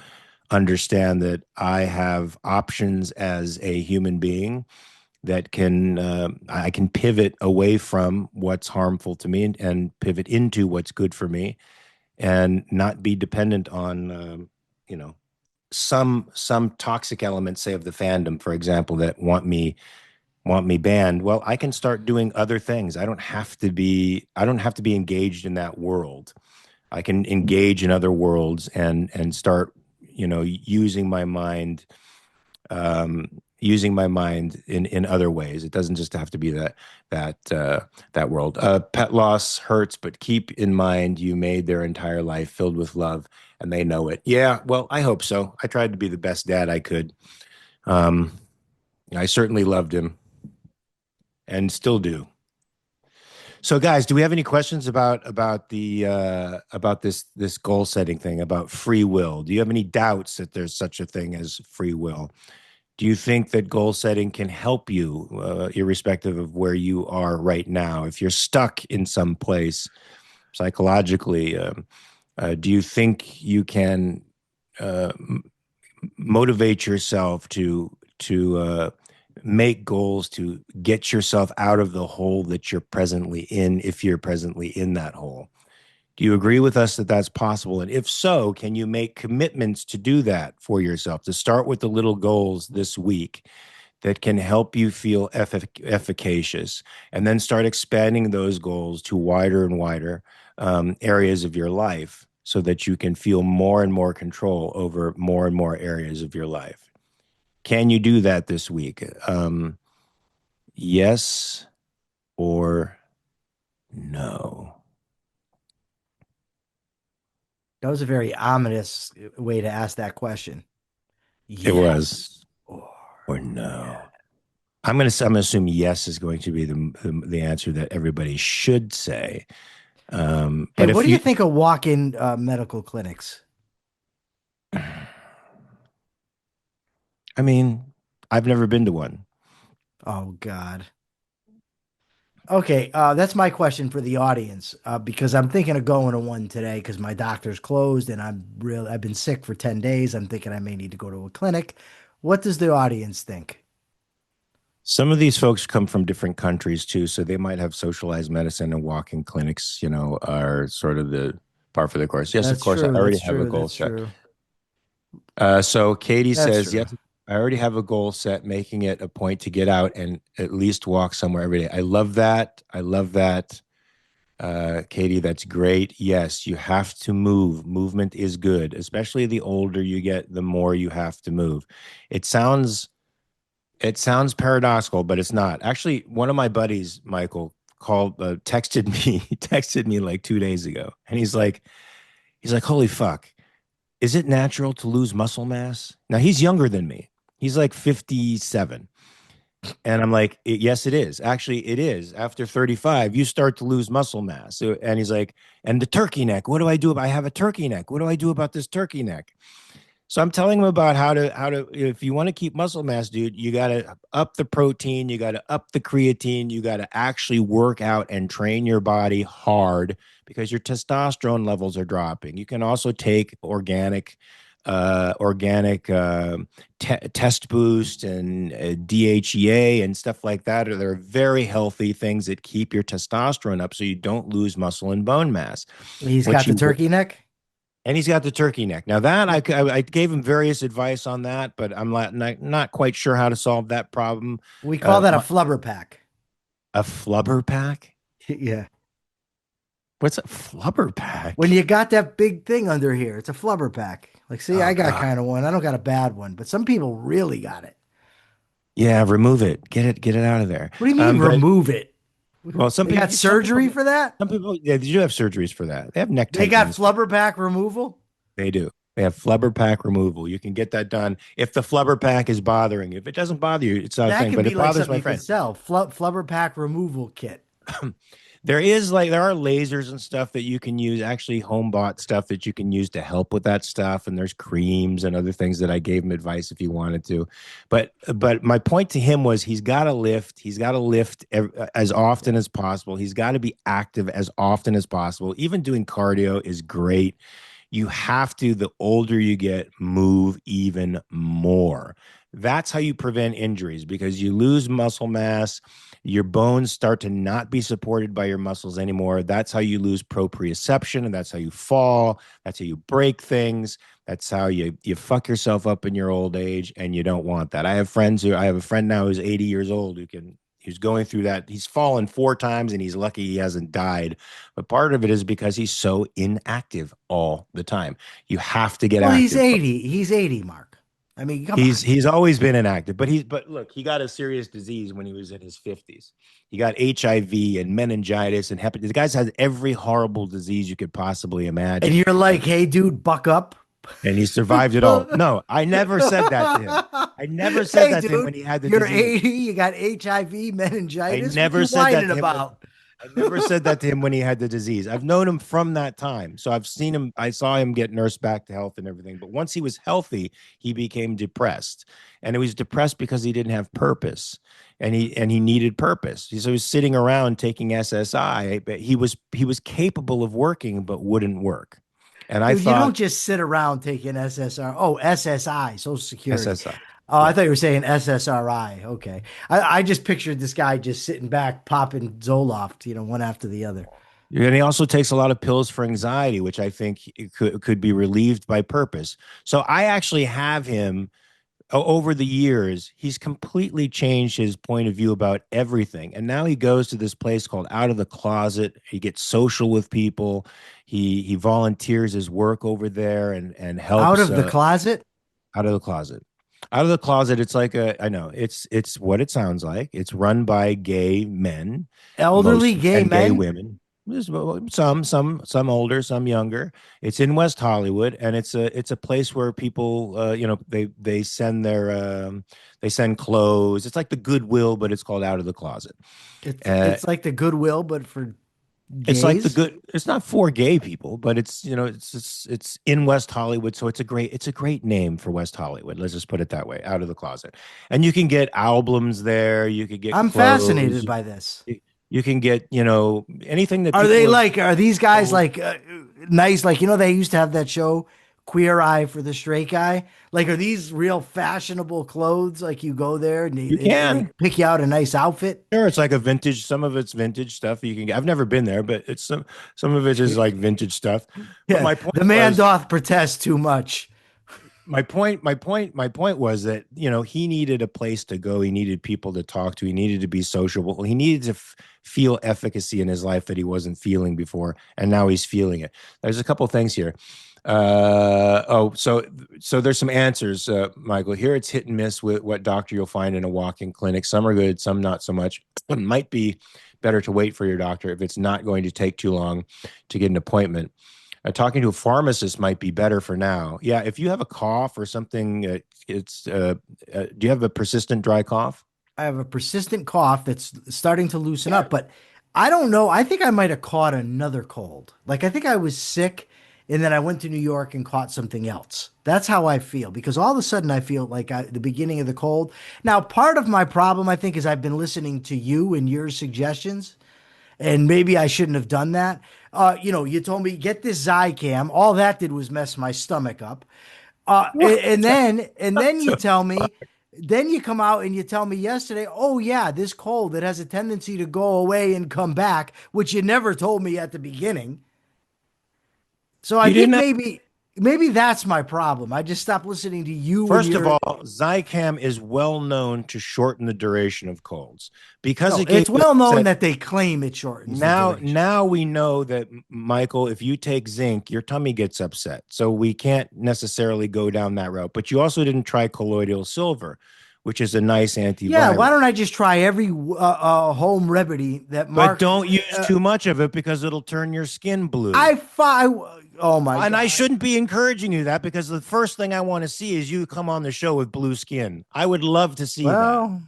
Speaker 1: understand that I have options as a human being that I can pivot away from what's harmful to me and pivot into what's good for me, and not be dependent on you know some toxic elements, say of the fandom, for example, that want me banned. Well, I can start doing other things. I don't have to be engaged in that world. I can engage in other worlds and start, using my mind, in other ways. It doesn't just have to be that world. Pet loss hurts, but keep in mind you made their entire life filled with love, and they know it. Yeah, well, I hope so. I tried to be the best dad I could. Um, I certainly loved him and still do. So, guys, do we have any questions about this goal setting thing, about free will? Do you have any doubts that there's such a thing as free will? Do you think that goal setting can help you, irrespective of where you are right now? If you're stuck in some place psychologically, do you think you can uh, motivate yourself to make goals to get yourself out of the hole that you're presently in, if you're presently in that hole? Do you agree with us that that's possible? And if so, can you make commitments to do that for yourself, to start with the little goals this week that can help you feel efficacious, and then start expanding those goals to wider and wider areas of your life so that you can feel more and more control over more and more areas of your life? Can you do that this week? Yes or no?
Speaker 2: That was a very ominous way to ask that question.
Speaker 1: It was.
Speaker 2: Yes or
Speaker 1: Or
Speaker 2: no.
Speaker 1: no? I'm gonna assume yes is going to be the answer that everybody should say.
Speaker 2: Hey,
Speaker 1: But
Speaker 2: what
Speaker 1: if
Speaker 2: do you
Speaker 1: you,
Speaker 2: think of walk-in medical clinics?
Speaker 1: I mean, I've never been to one.
Speaker 2: Oh God. Okay, that's my question for the audience, because I'm thinking of going to one today because my doctor's closed and I've been sick for 10 days. I'm thinking I may need to go to a clinic. What does the audience think?
Speaker 1: Some of these folks come from different countries too, so they might have socialized medicine and walking clinics. Are sort of the par for the course. Yes, of
Speaker 2: That's
Speaker 1: course. I
Speaker 2: true.
Speaker 1: already
Speaker 2: That's
Speaker 1: have a
Speaker 2: true.
Speaker 1: goal
Speaker 2: That's
Speaker 1: set.
Speaker 2: true.
Speaker 1: So Katie
Speaker 2: That's
Speaker 1: says,
Speaker 2: true.
Speaker 1: yes, I already have a goal set, making it a point to get out and at least walk somewhere every day. I love that. I love that. Katie, that's great. Yes, you have to move. Movement is good, especially the older you get, the more you have to move. It sounds it sounds paradoxical, but it's not. Actually, one of my buddies, Michael, texted me, he texted me like 2 days ago, and he's like, holy fuck, is it natural to lose muscle mass? Now he's younger than me. He's like 57. And I'm like, yes, it is. Actually, it is. After 35, you start to lose muscle mass. And he's like, and the turkey neck, what do I do? I have a turkey neck. What do I do about this turkey neck? So I'm telling him about how to if you want to keep muscle mass, dude, you got to up the protein, you got to up the creatine, you got to actually work out and train your body hard because your testosterone levels are dropping. You can also take organic test boost and DHEA and stuff like that. They're very healthy things that keep your testosterone up so you don't lose muscle and bone mass.
Speaker 2: He's
Speaker 1: What
Speaker 2: got the
Speaker 1: you
Speaker 2: turkey neck.
Speaker 1: And he's got the turkey neck. Now that I gave him various advice on that, but I'm not quite sure how to solve that problem.
Speaker 2: We call that a
Speaker 1: My,
Speaker 2: flubber pack.
Speaker 1: a flubber pack?
Speaker 2: Yeah.
Speaker 1: What's a flubber
Speaker 2: When
Speaker 1: pack?
Speaker 2: you got that big thing under here, it's a flubber pack. Like, see,
Speaker 1: Oh
Speaker 2: I got
Speaker 1: God.
Speaker 2: kind of one. I don't got a bad one, but some people really got it.
Speaker 1: Yeah, remove it. Get it out of there.
Speaker 2: What do you mean
Speaker 1: But
Speaker 2: remove it?
Speaker 1: well,
Speaker 2: They got surgery for that?
Speaker 1: some people, yeah, they do have surgeries for that. They have neck
Speaker 2: They got
Speaker 1: tightenings.
Speaker 2: flubber pack removal?
Speaker 1: They do. They have flubber pack removal. You can get that done if the flubber pack is bothering you. If it doesn't bother you, it's not a
Speaker 2: That
Speaker 1: thing.
Speaker 2: could
Speaker 1: But
Speaker 2: be
Speaker 1: it
Speaker 2: like
Speaker 1: bothers
Speaker 2: something
Speaker 1: my
Speaker 2: you could
Speaker 1: friend.
Speaker 2: sell. Flubber pack removal kit.
Speaker 1: There are lasers and stuff that you can use, actually home bought stuff that you can use to help with that stuff. And there's creams and other things that I gave him advice if he wanted to. But my point to him was he's got to lift. He's got to lift as often as possible. He's got to be active as often as possible. Even doing cardio is great. You have to, the older you get, move even more. That's how you prevent injuries because you lose muscle mass. Your bones start to not be supported by your muscles anymore. That's how you lose proprioception, and that's how you fall. That's how you break things. That's how you fuck yourself up in your old age, and you don't want that. I have a friend now who's 80 years old who's going through that. He's fallen 4 times, and he's lucky he hasn't died. But part of it is because he's so inactive all the time. You have to get
Speaker 2: Well, he's
Speaker 1: active.
Speaker 2: 80. He's 80, Mark. I mean, come on.
Speaker 1: He's always been inactive, but look, he got a serious disease when he was in his 50s. He got HIV and meningitis and hepatitis. The guy's had every horrible disease you could possibly
Speaker 2: And
Speaker 1: imagine,
Speaker 2: you're like, hey, dude, buck up.
Speaker 1: and he survived it all. No, I never said that to him. I never said
Speaker 2: Hey,
Speaker 1: that to him when
Speaker 2: dude,
Speaker 1: he had the
Speaker 2: you're
Speaker 1: disease.
Speaker 2: 80. You got HIV,
Speaker 1: I
Speaker 2: meningitis. What
Speaker 1: never
Speaker 2: you
Speaker 1: said that
Speaker 2: whining
Speaker 1: to him.
Speaker 2: about?
Speaker 1: I never said that to him when he had the disease. I've known him from that time. So I've seen him, I saw him get nursed back to health and everything. But once he was healthy, he became depressed. And he was depressed because he didn't have purpose. And he needed purpose. So he was sitting around taking SSI, but he was capable of working but wouldn't work. And I
Speaker 2: Dude, you don't
Speaker 1: thought
Speaker 2: just sit around taking SSR. Oh, SSI, Social Security.
Speaker 1: SSI.
Speaker 2: Oh, I
Speaker 1: Yeah.
Speaker 2: thought you were saying SSRI. Okay. I just pictured this guy just sitting back, popping Zoloft, one after the other.
Speaker 1: And he also takes a lot of pills for anxiety, which I think it could be relieved by purpose. So I actually have him over the years. He's completely changed his point of view about everything. And now he goes to this place called Out of the Closet. He gets social with people. He volunteers his work over there and
Speaker 2: Out
Speaker 1: helps
Speaker 2: of the closet,
Speaker 1: Out of the Closet. Out of the Closet, it's like I know it's what it sounds like. It's run by gay men,
Speaker 2: elderly
Speaker 1: most
Speaker 2: gay
Speaker 1: and gay
Speaker 2: men.
Speaker 1: women. Some older, some younger. It's in West Hollywood, and it's a place where people, they send clothes. It's like the Goodwill, but it's called Out of the Closet.
Speaker 2: It's
Speaker 1: Uh,
Speaker 2: it's like the Goodwill, but for
Speaker 1: it's like the
Speaker 2: gays.
Speaker 1: good. It's not for gay people, but it's in West Hollywood, so it's a great name for West Hollywood. Let's just put it that way. Out of the Closet, and you can get albums there. You could get
Speaker 2: I'm
Speaker 1: clothes.
Speaker 2: fascinated by this.
Speaker 1: You can get anything that
Speaker 2: Are
Speaker 1: people
Speaker 2: they
Speaker 1: have
Speaker 2: like, are these guys
Speaker 1: sold.
Speaker 2: like nice? Like, they used to have that show, Queer Eye for the Straight Guy. Like, are these real fashionable clothes? Like, you go there and
Speaker 1: You
Speaker 2: they
Speaker 1: can.
Speaker 2: pick you out a nice outfit.
Speaker 1: Sure, it's like a vintage. Some of it's vintage stuff you can get. I've never been there, but it's some of it is like vintage stuff. But
Speaker 2: Yeah.
Speaker 1: my point
Speaker 2: The man
Speaker 1: was,
Speaker 2: doth protest too much.
Speaker 1: my point was that, he needed a place to go. He needed people to talk to. He needed to be sociable. He needed to feel efficacy in his life that he wasn't feeling before, and now he's feeling it. There's a couple things here. So there's some answers, Michael. Here it's hit and miss with what doctor you'll find in a walk-in clinic. Some are good, some not so much. It might be better to wait for your doctor if it's not going to take too long to get an appointment. Talking to a pharmacist might be better for now. Yeah, if you have a cough or something, do you have a persistent dry cough?
Speaker 2: I have a persistent cough that's starting to loosen
Speaker 1: Yeah.
Speaker 2: up, but I don't know. I think I might have caught another cold. Like I think I was sick and then I went to New York and caught something else. That's how I feel because all of a sudden I feel like the beginning of the cold. Now, part of my problem I think is I've been listening to you and your suggestions, and maybe I shouldn't have done that. You told me get this Zycam. All that did was mess my stomach up.
Speaker 1: What?
Speaker 2: And then you tell me, then you come out and you tell me yesterday, oh yeah, this cold that has a tendency to go away and come back, which you never told me at the beginning. So I
Speaker 1: You
Speaker 2: think
Speaker 1: didn't.
Speaker 2: maybe that's my problem. I just stopped listening to you and
Speaker 1: First of
Speaker 2: your
Speaker 1: all, Zycam is well known to shorten the duration of colds because
Speaker 2: no,
Speaker 1: it gave
Speaker 2: it's
Speaker 1: you
Speaker 2: well known
Speaker 1: said
Speaker 2: that they claim it shortens the
Speaker 1: now
Speaker 2: duration.
Speaker 1: now we know that, Michael, if you take zinc, your tummy gets upset. So we can't necessarily go down that route. But you also didn't try colloidal silver, which is a nice
Speaker 2: Yeah, why
Speaker 1: antiviral.
Speaker 2: don't I just try every home remedy that
Speaker 1: But
Speaker 2: Mark
Speaker 1: don't use
Speaker 2: uh,
Speaker 1: too much of it because it'll turn your skin blue.
Speaker 2: I fi oh my
Speaker 1: And I
Speaker 2: God.
Speaker 1: shouldn't be encouraging you that because the first thing I want to see is you come on the show with blue skin. I would love to see that.
Speaker 2: Well,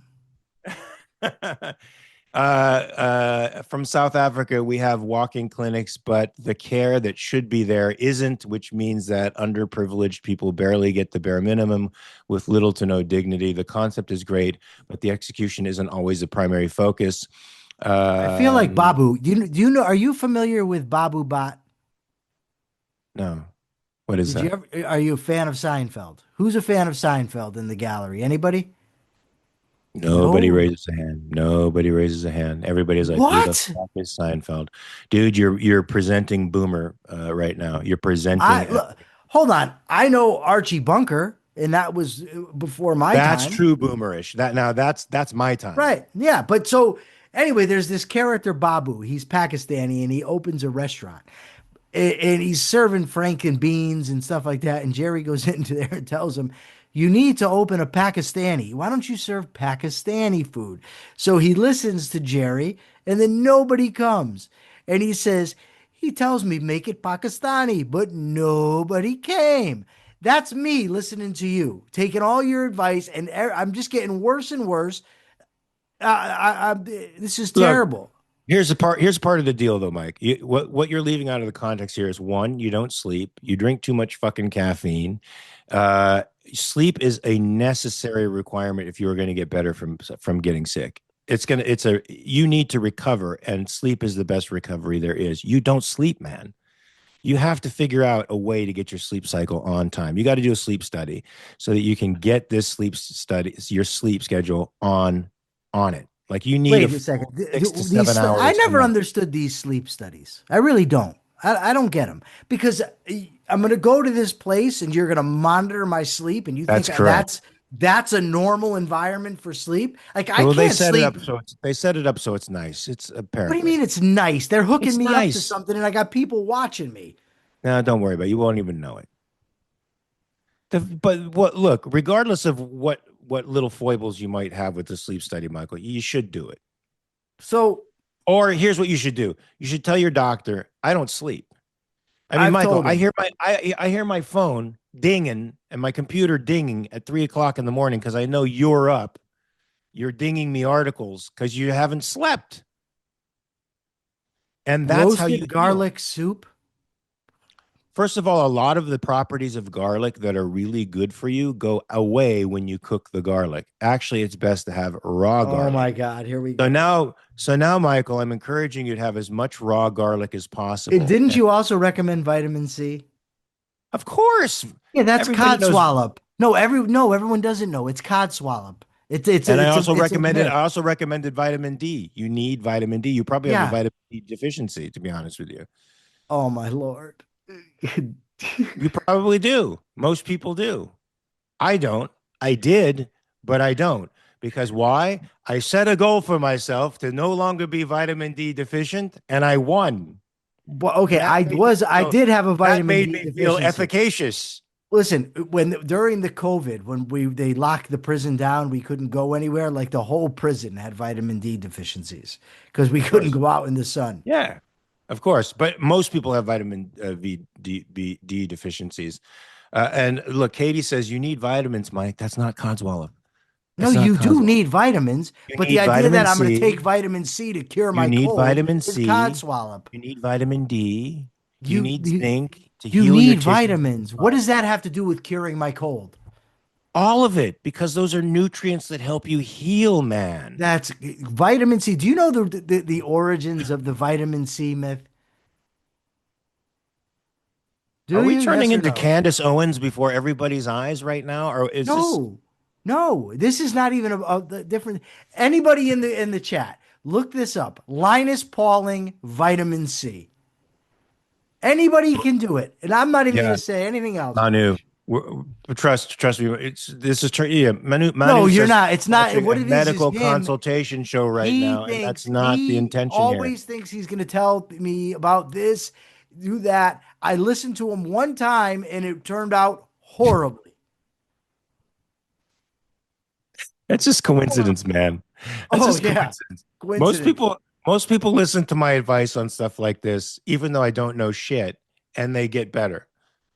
Speaker 1: From South Africa, we have walking clinics, but the care that should be there isn't, which means that underprivileged people barely get the bare minimum with little to no dignity. The concept is great, but the execution isn't always the primary focus.
Speaker 2: I feel like
Speaker 1: Um,
Speaker 2: Babu. Do you know? Are you familiar with Babu Bot?
Speaker 1: no, what is
Speaker 2: Did you
Speaker 1: that?
Speaker 2: ever? Are you a fan of Seinfeld? Who's a fan of Seinfeld in the gallery? Anybody?
Speaker 1: Nobody
Speaker 2: No.
Speaker 1: raises a hand. Nobody raises a hand. Everybody's like, "Who the
Speaker 2: What?
Speaker 1: fuck is Seinfeld, dude?" You're presenting boomer right now. You're
Speaker 2: I
Speaker 1: presenting.
Speaker 2: look. Hold on. I know Archie Bunker, and that was before my
Speaker 1: That's
Speaker 2: time.
Speaker 1: true boomerish. That's my time.
Speaker 2: Right. Yeah. But so anyway, there's this character Babu. He's Pakistani, and he opens a restaurant. And he's serving Franken beans and stuff like that. And Jerry goes into there and tells him, "You need to open a Pakistani. Why don't you serve Pakistani food?" So he listens to Jerry, and then nobody comes. And he tells me, "Make it Pakistani," but nobody came. That's me listening to you, taking all your advice, and I'm just getting worse and worse. This is
Speaker 1: Look,
Speaker 2: terrible.
Speaker 1: here's part of the deal though, Mike. What you're leaving out of the context here is, one, you don't sleep, you drink too much fucking caffeine. Uh, Sleep is a necessary requirement if you are going to get better from getting sick. You need to recover, and sleep is the best recovery there is. You don't sleep, man. You have to figure out a way to get your sleep cycle on time. You got to do a sleep study so that you can get this sleep study, your sleep schedule on it. Like you need a
Speaker 2: Wait a second.
Speaker 1: full 6 to 7
Speaker 2: I
Speaker 1: hours a
Speaker 2: never
Speaker 1: night.
Speaker 2: understood these sleep studies. I really don't. I don't get them because I'm going to go to this place and you're going to monitor my sleep, and you think
Speaker 1: That's correct.
Speaker 2: that's a normal environment for sleep? Like I
Speaker 1: Well, they
Speaker 2: can't
Speaker 1: set it
Speaker 2: sleep.
Speaker 1: up so it's nice. It's
Speaker 2: What do you
Speaker 1: apparently
Speaker 2: mean it's nice? They're hooking
Speaker 1: it's
Speaker 2: me up to
Speaker 1: nice.
Speaker 2: something, and I got people watching me.
Speaker 1: No, don't worry about it. You won't even know it. But what? Look, regardless of what little foibles you might have with the sleep study, Michael, you should do it.
Speaker 2: So
Speaker 1: Or here's what you should do: you should tell your doctor, "I don't sleep." I mean,
Speaker 2: I've
Speaker 1: Michael,
Speaker 2: told
Speaker 1: I
Speaker 2: them.
Speaker 1: hear my phone dinging and my computer dinging at 3 o'clock in the morning because I know you're up. You're dinging me articles because you haven't slept, and that's how you
Speaker 2: Roasted
Speaker 1: heal.
Speaker 2: garlic soup.
Speaker 1: First of all, a lot of the properties of garlic that are really good for you go away when you cook the garlic. Actually, it's best to have raw
Speaker 2: Oh
Speaker 1: garlic.
Speaker 2: my God, here we
Speaker 1: So
Speaker 2: go.
Speaker 1: now, so now, Michael, I'm encouraging you to have as much raw garlic as
Speaker 2: And
Speaker 1: possible.
Speaker 2: didn't
Speaker 1: And
Speaker 2: you also recommend vitamin C?
Speaker 1: of course,
Speaker 2: Yeah, that's
Speaker 1: everybody
Speaker 2: cod
Speaker 1: knows.
Speaker 2: swallop. No, everyone doesn't know. It's cod swallop.
Speaker 1: And
Speaker 2: It's a
Speaker 1: I
Speaker 2: myth.
Speaker 1: also recommended vitamin D. You need vitamin D. You probably have a
Speaker 2: Yeah.
Speaker 1: vitamin D deficiency, to be honest with you.
Speaker 2: Oh my Lord.
Speaker 1: You probably do. Most people do. I don't. I did, but I don't. Because why? I set a goal for myself to no longer be vitamin D deficient, and I won.
Speaker 2: Well, okay,
Speaker 1: And
Speaker 2: I did have a
Speaker 1: that
Speaker 2: vitamin
Speaker 1: made
Speaker 2: D
Speaker 1: me feel
Speaker 2: deficiency.
Speaker 1: efficacious.
Speaker 2: Listen, when during the COVID, when they locked the prison down, we couldn't go anywhere. Like the whole prison had vitamin D deficiencies because we
Speaker 1: Of
Speaker 2: couldn't
Speaker 1: course.
Speaker 2: go out in the sun.
Speaker 1: Yeah, of course. But most people have vitamin D deficiencies. And look, Katie says you need vitamins, Mike. That's not Codswallop.
Speaker 2: No,
Speaker 1: It's not
Speaker 2: you do
Speaker 1: Codswallop.
Speaker 2: need vitamins,
Speaker 1: You
Speaker 2: but the
Speaker 1: need
Speaker 2: idea
Speaker 1: vitamin
Speaker 2: that I'm going to
Speaker 1: C.
Speaker 2: take vitamin C to cure
Speaker 1: You
Speaker 2: my
Speaker 1: need
Speaker 2: cold
Speaker 1: vitamin
Speaker 2: is
Speaker 1: C.
Speaker 2: codswallop.
Speaker 1: You need vitamin D. You
Speaker 2: You,
Speaker 1: need
Speaker 2: you
Speaker 1: zinc to
Speaker 2: you
Speaker 1: heal your
Speaker 2: need
Speaker 1: tissues and
Speaker 2: vitamins. What
Speaker 1: body.
Speaker 2: does that have to do with curing my cold?
Speaker 1: All of it, because those are nutrients that help you heal, man.
Speaker 2: That's vitamin C. Do you know the origins of the vitamin C myth?
Speaker 1: Are
Speaker 2: Do
Speaker 1: we
Speaker 2: you?
Speaker 1: turning
Speaker 2: Yes or
Speaker 1: into
Speaker 2: no?
Speaker 1: Candace Owens before everybody's eyes right now? Or is this
Speaker 2: No, no. This is not even a the different. Anybody in the chat, look this up. Linus Pauling, vitamin C. Anybody can do it, and I'm not even going
Speaker 1: yeah,
Speaker 2: to say anything else.
Speaker 1: Manu? Trust me. Yeah. Manu
Speaker 2: No, you're
Speaker 1: says
Speaker 2: not. It's not.
Speaker 1: watching a
Speaker 2: What it is
Speaker 1: medical
Speaker 2: him.
Speaker 1: consultation show right
Speaker 2: He
Speaker 1: now, and that's
Speaker 2: thinks
Speaker 1: not the
Speaker 2: he
Speaker 1: intention here.
Speaker 2: always thinks he's going to tell me about this, do that. I listened to him one time, and it turned out horribly.
Speaker 1: It's just coincidence,
Speaker 2: Horribly.
Speaker 1: man. That's
Speaker 2: Oh
Speaker 1: just
Speaker 2: yeah,
Speaker 1: coincidence. Most
Speaker 2: coincidence.
Speaker 1: people, most people listen to my advice on stuff like this, even though I don't know shit, and they get better.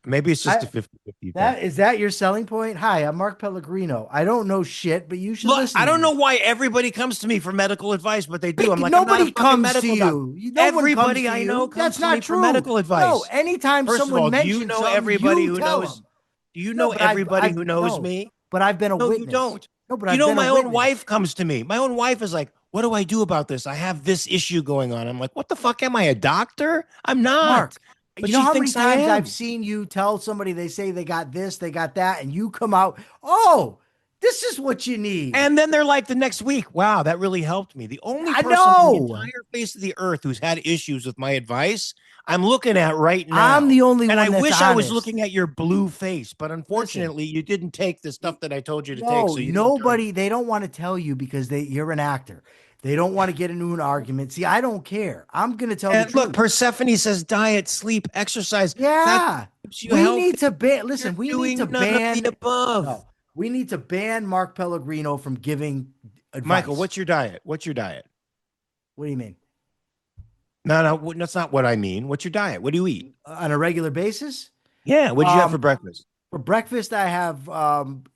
Speaker 1: Maybe it's just
Speaker 2: I
Speaker 1: a 50-50 thing.
Speaker 2: That is that your selling point? Hi, I'm Mark Pellegrino. I don't know shit, but you should
Speaker 1: Look,
Speaker 2: listen
Speaker 1: I
Speaker 2: to
Speaker 1: don't know
Speaker 2: me.
Speaker 1: why everybody comes to me for medical advice, but they do. I'm like, I'm not a
Speaker 2: Nobody
Speaker 1: fucking
Speaker 2: comes to
Speaker 1: medical doctor.
Speaker 2: you. No one comes
Speaker 1: Everybody
Speaker 2: to
Speaker 1: I know
Speaker 2: you. That's
Speaker 1: comes to
Speaker 2: not
Speaker 1: me for
Speaker 2: true.
Speaker 1: medical
Speaker 2: No,
Speaker 1: advice.
Speaker 2: anytime
Speaker 1: First of
Speaker 2: someone
Speaker 1: all, do you
Speaker 2: mentions
Speaker 1: know
Speaker 2: something,
Speaker 1: everybody
Speaker 2: you
Speaker 1: who
Speaker 2: tell
Speaker 1: knows?
Speaker 2: them.
Speaker 1: Do you
Speaker 2: No,
Speaker 1: know
Speaker 2: but I've
Speaker 1: everybody
Speaker 2: I
Speaker 1: who knows
Speaker 2: no,
Speaker 1: me?
Speaker 2: but I've been a
Speaker 1: No, you
Speaker 2: witness.
Speaker 1: don't.
Speaker 2: No, but
Speaker 1: Do you
Speaker 2: I've
Speaker 1: know
Speaker 2: been a
Speaker 1: my own
Speaker 2: witness.
Speaker 1: wife comes to me? My own wife is like, "What do I do about this? I have this issue going on." I'm like, "What the fuck? Am I a doctor? I'm not."
Speaker 2: Mark,
Speaker 1: But
Speaker 2: you know
Speaker 1: she
Speaker 2: how many
Speaker 1: thinks I
Speaker 2: times I've
Speaker 1: am.
Speaker 2: seen you tell somebody they say they got this, they got that, and you come out, oh, this is what you need.
Speaker 1: And then they're like the next week, wow, that really helped me. The only
Speaker 2: I
Speaker 1: person on the
Speaker 2: know.
Speaker 1: entire face of the earth who's had issues with my advice, I'm looking at right
Speaker 2: I'm
Speaker 1: now.
Speaker 2: the only
Speaker 1: And I
Speaker 2: one that's
Speaker 1: wish I was
Speaker 2: honest.
Speaker 1: looking at your blue face, but
Speaker 2: Listen,
Speaker 1: unfortunately, you didn't take the stuff that I told you to take.
Speaker 2: no,
Speaker 1: So you didn't turn.
Speaker 2: nobody, they don't want to tell you because you're an actor. They don't want to get into an argument. See, I don't care. I'm going to tell the
Speaker 1: And look,
Speaker 2: truth.
Speaker 1: Persephone says diet, sleep, exercise. That
Speaker 2: Yeah.
Speaker 1: keeps you
Speaker 2: We need to
Speaker 1: healthy.
Speaker 2: ban,
Speaker 1: You're
Speaker 2: listen, we need to
Speaker 1: doing none of the
Speaker 2: ban,
Speaker 1: above.
Speaker 2: no, we need to ban Mark Pellegrino from giving
Speaker 1: Michael,
Speaker 2: advice.
Speaker 1: what's your diet? What's your diet?
Speaker 2: What do you mean?
Speaker 1: No, no, that's not what I mean. What's your diet? What do you eat?
Speaker 2: On a regular basis?
Speaker 1: Yeah, what did you have for
Speaker 2: Um,
Speaker 1: breakfast?
Speaker 2: for breakfast, I have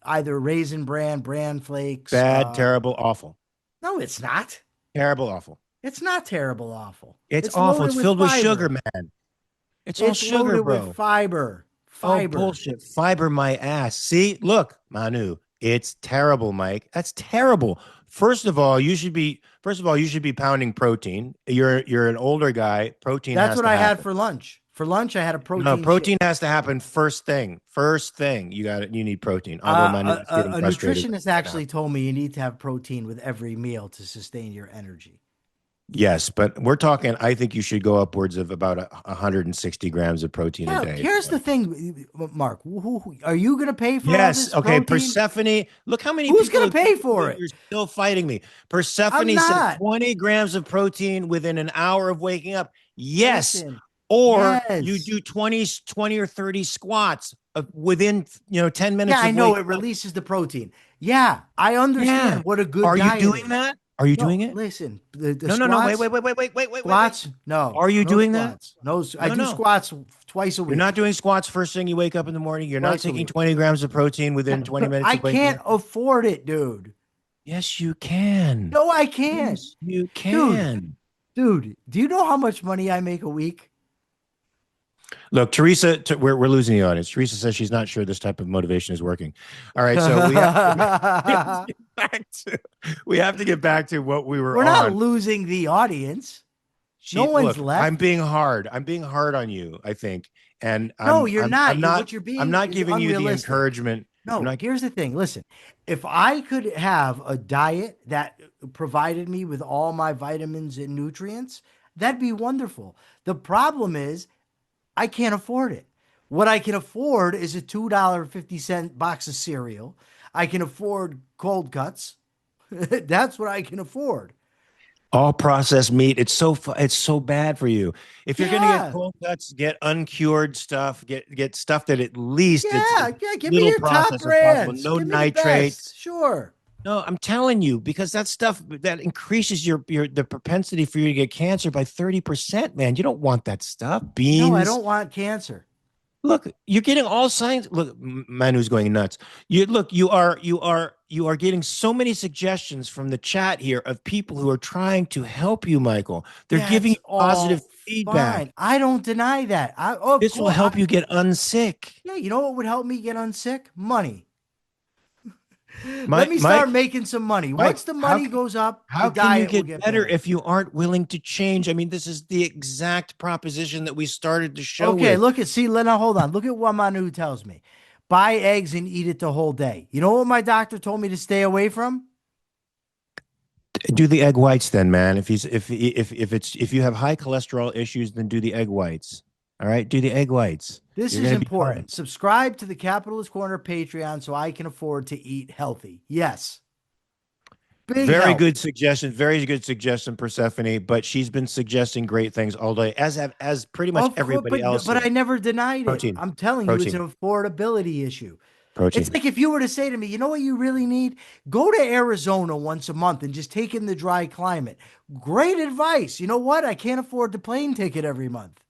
Speaker 2: either raisin bran flakes.
Speaker 1: Bad, terrible, awful.
Speaker 2: No, it's not.
Speaker 1: Terrible, awful.
Speaker 2: It's not terrible awful.
Speaker 1: It's
Speaker 2: It's
Speaker 1: awful.
Speaker 2: loaded
Speaker 1: It's
Speaker 2: with
Speaker 1: filled with sugar,
Speaker 2: fiber.
Speaker 1: man. It's all
Speaker 2: It's
Speaker 1: sugar,
Speaker 2: loaded with
Speaker 1: bro.
Speaker 2: fiber.
Speaker 1: Oh,
Speaker 2: Fiber.
Speaker 1: bullshit. Fiber my ass. See, look, Manu, it's terrible, Mike. That's terrible. First of all, you should be pounding protein. You're an older guy. Protein
Speaker 2: That's
Speaker 1: has
Speaker 2: what
Speaker 1: to
Speaker 2: I had
Speaker 1: happen.
Speaker 2: for lunch. For lunch, I had a
Speaker 1: No,
Speaker 2: protein shake.
Speaker 1: protein has to happen first thing. First thing. You got it. You need protein. Although Manu is getting
Speaker 2: A
Speaker 1: frustrated.
Speaker 2: nutritionist actually told me you need to have protein with every meal to sustain your energy.
Speaker 1: Yes, but we're talking. I think you should go upwards of about 160 grams of protein a
Speaker 2: Yeah,
Speaker 1: day.
Speaker 2: here's the thing, Mark. Are you going to pay for all
Speaker 1: Yes.
Speaker 2: this
Speaker 1: Okay.
Speaker 2: protein?
Speaker 1: Persephone. Look how many
Speaker 2: Who's
Speaker 1: people
Speaker 2: going to
Speaker 1: agree
Speaker 2: pay
Speaker 1: with
Speaker 2: for
Speaker 1: me.
Speaker 2: it?
Speaker 1: You're still fighting me.
Speaker 2: I'm
Speaker 1: Persephone said
Speaker 2: not.
Speaker 1: 20 grams of protein within an hour of waking up. Yes.
Speaker 2: Listen.
Speaker 1: Or you
Speaker 2: Yes.
Speaker 1: do 20 or 30 squats within, 10
Speaker 2: Yeah,
Speaker 1: minutes
Speaker 2: I
Speaker 1: of
Speaker 2: know
Speaker 1: waking
Speaker 2: it
Speaker 1: up.
Speaker 2: releases the protein. Yeah, I
Speaker 1: Yeah.
Speaker 2: understand what a good
Speaker 1: Are you
Speaker 2: diet
Speaker 1: doing
Speaker 2: is.
Speaker 1: that? Are you
Speaker 2: No,
Speaker 1: doing it?
Speaker 2: listen, the
Speaker 1: No, no, no. Wait,
Speaker 2: squats,
Speaker 1: wait, wait, wait, wait, wait, wait, wait, wait.
Speaker 2: squats, no,
Speaker 1: Are you
Speaker 2: no
Speaker 1: doing that?
Speaker 2: squats. No, I
Speaker 1: No,
Speaker 2: do
Speaker 1: no.
Speaker 2: squats twice a
Speaker 1: You're not
Speaker 2: week.
Speaker 1: doing squats first thing you wake up in the morning. You're not
Speaker 2: Twice a
Speaker 1: taking
Speaker 2: week.
Speaker 1: 20 grams of protein within 20 minutes
Speaker 2: I
Speaker 1: of waking
Speaker 2: can't
Speaker 1: up.
Speaker 2: afford it, dude.
Speaker 1: Yes, you can.
Speaker 2: No, I can't.
Speaker 1: Yes, you
Speaker 2: Dude,
Speaker 1: can.
Speaker 2: dude, do you know how much money I make a week?
Speaker 1: Look, Teresa, we're losing the audience. Teresa says she's not sure this type of motivation is working. All right, so we have to get back to we have to get back to what we were
Speaker 2: We're not
Speaker 1: on.
Speaker 2: losing the audience. No one's
Speaker 1: Look, I'm
Speaker 2: left.
Speaker 1: being hard. I'm being hard on you, I think. And
Speaker 2: No,
Speaker 1: I'm
Speaker 2: you're
Speaker 1: I'm I'm
Speaker 2: not.
Speaker 1: not
Speaker 2: What you're
Speaker 1: I'm
Speaker 2: being
Speaker 1: not
Speaker 2: is
Speaker 1: giving you the
Speaker 2: unrealistic.
Speaker 1: encouragement. I'm
Speaker 2: No,
Speaker 1: not
Speaker 2: here's the thing. Listen, if I could have a diet that provided me with all my vitamins and nutrients, that'd be wonderful. The problem is I can't afford it. What I can afford is a $2.50 box of cereal. I can afford cold cuts. That's what I can afford.
Speaker 1: All processed meat. It's so bad for you. If you're gonna get
Speaker 2: Yeah.
Speaker 1: cold cuts, get uncured stuff. Get stuff that at least it's
Speaker 2: Yeah.
Speaker 1: as
Speaker 2: Yeah. Give me
Speaker 1: little
Speaker 2: your top
Speaker 1: processed as possible.
Speaker 2: brands.
Speaker 1: No
Speaker 2: Give me the
Speaker 1: nitrate.
Speaker 2: best. Sure.
Speaker 1: No, I'm telling you, because that stuff that increases your the propensity for you to get cancer by 30%, man. You don't want that stuff.
Speaker 2: No, I
Speaker 1: Beans.
Speaker 2: don't want cancer.
Speaker 1: Look, you're getting all signs. Look, Manu's going nuts. You are getting so many suggestions from the chat here of people who are trying to help you, Michael. They're giving
Speaker 2: That's
Speaker 1: you positive
Speaker 2: all
Speaker 1: feedback.
Speaker 2: fine. I don't deny that. Of
Speaker 1: This will
Speaker 2: course.
Speaker 1: help you get unsick.
Speaker 2: Yeah, you know what would help me get unsick? Money. Let
Speaker 1: Mike,
Speaker 2: me start
Speaker 1: Mike,
Speaker 2: making some money.
Speaker 1: Mike,
Speaker 2: Once the money goes up, the
Speaker 1: how can you
Speaker 2: diet will
Speaker 1: get
Speaker 2: get
Speaker 1: better
Speaker 2: better.
Speaker 1: if you aren't willing to change? I mean, this is the exact proposition that we started the show
Speaker 2: Okay,
Speaker 1: with.
Speaker 2: look at see, now hold on. Look at what Manu tells me. Buy eggs and eat it the whole day. You know what my doctor told me to stay away from?
Speaker 1: Do the egg whites then, man. If you have high cholesterol issues, then do the egg whites. All right, do the egg whites.
Speaker 2: This
Speaker 1: You're
Speaker 2: is
Speaker 1: gonna be fine.
Speaker 2: important. Subscribe to the Capitalist Corner Patreon so I can afford to eat healthy. Yes, big
Speaker 1: Very
Speaker 2: help.
Speaker 1: good suggestion. Very good suggestion, Persephone. But she's been suggesting great things all day, as pretty much
Speaker 2: Of course,
Speaker 1: everybody else
Speaker 2: but I
Speaker 1: here.
Speaker 2: never denied it.
Speaker 1: Protein,
Speaker 2: I'm telling you, it's
Speaker 1: protein,
Speaker 2: an affordability issue. It's
Speaker 1: protein.
Speaker 2: like if you were to say to me, you know what you really need? Go to Arizona once a month and just take in the dry climate. Great advice. You know what? I can't afford the plane ticket every month.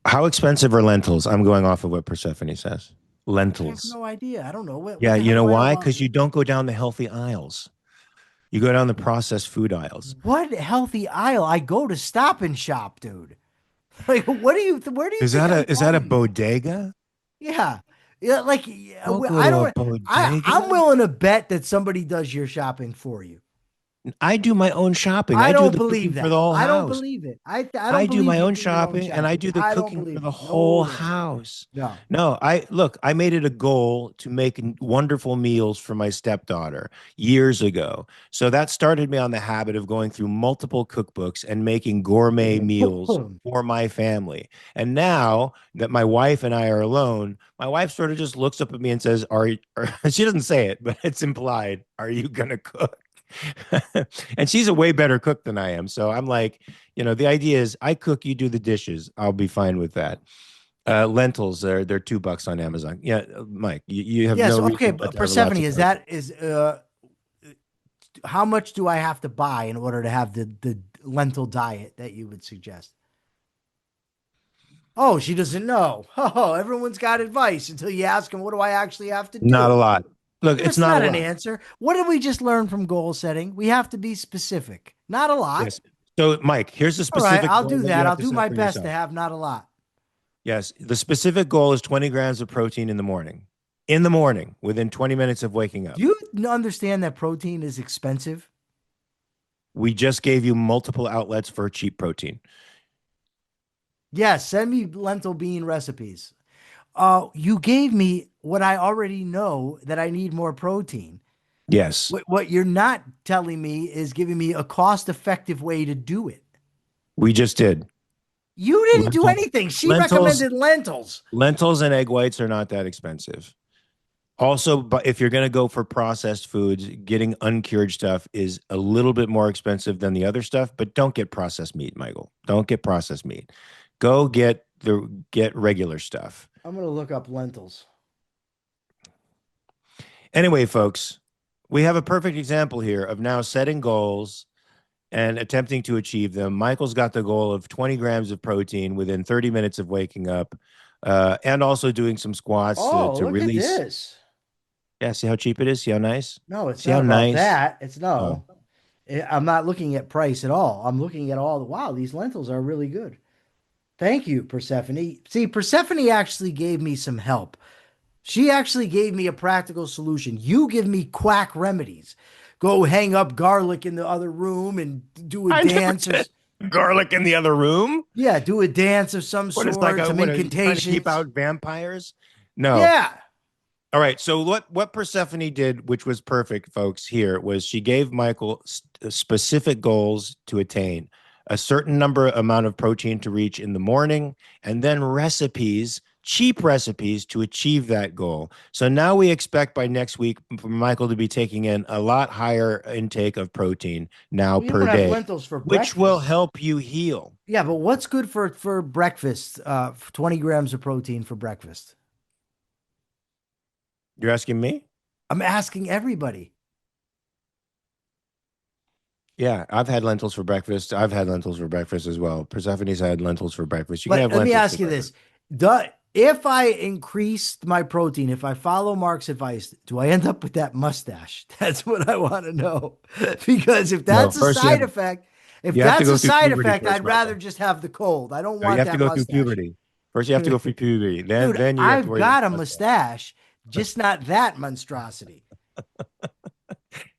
Speaker 1: How expensive are lentils? I'm going off of what Persephone says.
Speaker 2: I have
Speaker 1: Lentils.
Speaker 2: no idea. I don't know. What
Speaker 1: Yeah,
Speaker 2: the
Speaker 1: you
Speaker 2: hell
Speaker 1: know
Speaker 2: do I know
Speaker 1: why?
Speaker 2: about?
Speaker 1: Because you don't go down the healthy aisles. You go down the processed food aisles.
Speaker 2: What healthy aisle? I go to Stop and Shop, dude. Like, where do you think I'm
Speaker 1: Is that a
Speaker 2: going?
Speaker 1: bodega?
Speaker 2: Yeah. Yeah, like yeah,
Speaker 1: Don't go
Speaker 2: I
Speaker 1: to a
Speaker 2: don't I'm
Speaker 1: bodega.
Speaker 2: willing to bet that somebody does your shopping for you.
Speaker 1: I do my own shopping.
Speaker 2: I
Speaker 1: I do
Speaker 2: don't
Speaker 1: the
Speaker 2: believe
Speaker 1: cooking for the
Speaker 2: that.
Speaker 1: whole
Speaker 2: I don't
Speaker 1: house.
Speaker 2: believe it. I
Speaker 1: I
Speaker 2: don't
Speaker 1: do
Speaker 2: believe
Speaker 1: my
Speaker 2: you
Speaker 1: own
Speaker 2: do your own
Speaker 1: shopping and I
Speaker 2: shopping.
Speaker 1: do the
Speaker 2: I don't
Speaker 1: cooking for
Speaker 2: believe
Speaker 1: the
Speaker 2: it. No,
Speaker 1: whole
Speaker 2: no,
Speaker 1: house.
Speaker 2: no.
Speaker 1: No, I made it a goal to make wonderful meals for my stepdaughter years ago. So that started me on the habit of going through multiple cookbooks and making gourmet meals for my family. And now that my wife and I are alone, my wife sort of just looks up at me and says, she doesn't say it, but it's implied, are you gonna cook? And she's a way better cook than I am. So I'm like, the idea is I cook, you do the dishes. I'll be fine with that. Lentils, they're $2 on Amazon. Yeah, Mike, you have
Speaker 2: Yes,
Speaker 1: no
Speaker 2: okay,
Speaker 1: reason but
Speaker 2: but
Speaker 1: to have lots
Speaker 2: Persephone,
Speaker 1: of
Speaker 2: is
Speaker 1: protein.
Speaker 2: that is how much do I have to buy in order to have the lentil diet that you would suggest? Oh, she doesn't know. Oh, everyone's got advice until you ask them, what do I actually have to
Speaker 1: Not a
Speaker 2: do?
Speaker 1: lot. Look, it's
Speaker 2: That's
Speaker 1: not a
Speaker 2: not an
Speaker 1: lot.
Speaker 2: answer. What did we just learn from goal setting? We have to be specific. Not a lot.
Speaker 1: Yes. So, Mike, here's the
Speaker 2: All right,
Speaker 1: specific
Speaker 2: I'll
Speaker 1: goal
Speaker 2: do
Speaker 1: that you
Speaker 2: that.
Speaker 1: have
Speaker 2: I'll
Speaker 1: to
Speaker 2: do
Speaker 1: set
Speaker 2: my
Speaker 1: for
Speaker 2: best to
Speaker 1: yourself.
Speaker 2: have not a lot.
Speaker 1: Yes, the specific goal is 20 grams of protein in the morning. In the morning, within 20 minutes of waking
Speaker 2: Do
Speaker 1: up.
Speaker 2: you understand that protein is expensive?
Speaker 1: We just gave you multiple outlets for cheap protein.
Speaker 2: Yes, send me lentil bean recipes. You gave me what I already know that I need more protein.
Speaker 1: Yes,
Speaker 2: What you're not telling me is giving me a cost-effective way to do it.
Speaker 1: we just did.
Speaker 2: You didn't do
Speaker 1: Lentils,
Speaker 2: anything. She
Speaker 1: lentils,
Speaker 2: recommended lentils.
Speaker 1: lentils and egg whites are not that expensive. Also, but if you're going to go for processed foods, getting uncured stuff is a little bit more expensive than the other stuff, but don't get processed meat, Michael. Don't get processed meat. Go get regular stuff.
Speaker 2: I'm gonna look up lentils.
Speaker 1: Anyway, folks, we have a perfect example here of now setting goals and attempting to achieve them. Michael's got the goal of 20 grams of protein within 30 minutes of waking up, and also doing some squats
Speaker 2: Oh,
Speaker 1: to
Speaker 2: look at
Speaker 1: release.
Speaker 2: this.
Speaker 1: Yeah, see how cheap it is? See how nice?
Speaker 2: No, it's
Speaker 1: See
Speaker 2: not
Speaker 1: how
Speaker 2: about
Speaker 1: nice?
Speaker 2: that. It's
Speaker 1: Oh.
Speaker 2: no. I'm not looking at price at all. I'm looking at all the wow, these lentils are really good. Thank you, Persephone. See, Persephone actually gave me some help. She actually gave me a practical solution. You give me quack remedies. Go hang up garlic in the other room and do a
Speaker 1: I never
Speaker 2: dance
Speaker 1: said
Speaker 2: of
Speaker 1: garlic in the other room.
Speaker 2: yeah, do a dance of some
Speaker 1: What is like
Speaker 2: sort, some
Speaker 1: what are you trying to keep
Speaker 2: incantations.
Speaker 1: out vampires? No.
Speaker 2: Yeah.
Speaker 1: All right. So what Persephone did, which was perfect, folks, here was she gave Michael specific goals to attain, a certain number amount of protein to reach in the morning, and then recipes cheap recipes to achieve that goal. So now we expect by next week for Michael to be taking in a lot higher intake of protein now
Speaker 2: Well, you
Speaker 1: per
Speaker 2: don't have
Speaker 1: day,
Speaker 2: lentils for
Speaker 1: which will
Speaker 2: breakfast.
Speaker 1: help you heal.
Speaker 2: Yeah, but what's good for breakfast? 20 grams of protein for breakfast.
Speaker 1: You're asking me?
Speaker 2: I'm asking everybody.
Speaker 1: Yeah, I've had lentils for breakfast. I've had lentils for breakfast as well. Persephone's had lentils for breakfast. You can
Speaker 2: But
Speaker 1: have
Speaker 2: let me
Speaker 1: lentils for
Speaker 2: ask you
Speaker 1: breakfast.
Speaker 2: this. If I increased my protein, if I follow Mark's advice, do I end up with that mustache? That's what I want to know. Because
Speaker 1: No, first
Speaker 2: if
Speaker 1: you have to
Speaker 2: that's
Speaker 1: go
Speaker 2: a
Speaker 1: through
Speaker 2: side
Speaker 1: puberty
Speaker 2: effect,
Speaker 1: first,
Speaker 2: I'd rather
Speaker 1: Michael.
Speaker 2: just have the cold. I don't
Speaker 1: No, you
Speaker 2: want
Speaker 1: have to
Speaker 2: that
Speaker 1: go through
Speaker 2: mustache.
Speaker 1: puberty. First, you have to go through puberty. Then,
Speaker 2: Dude,
Speaker 1: then you have to
Speaker 2: I've
Speaker 1: worry about
Speaker 2: got a
Speaker 1: the mustache.
Speaker 2: mustache, just not that monstrosity.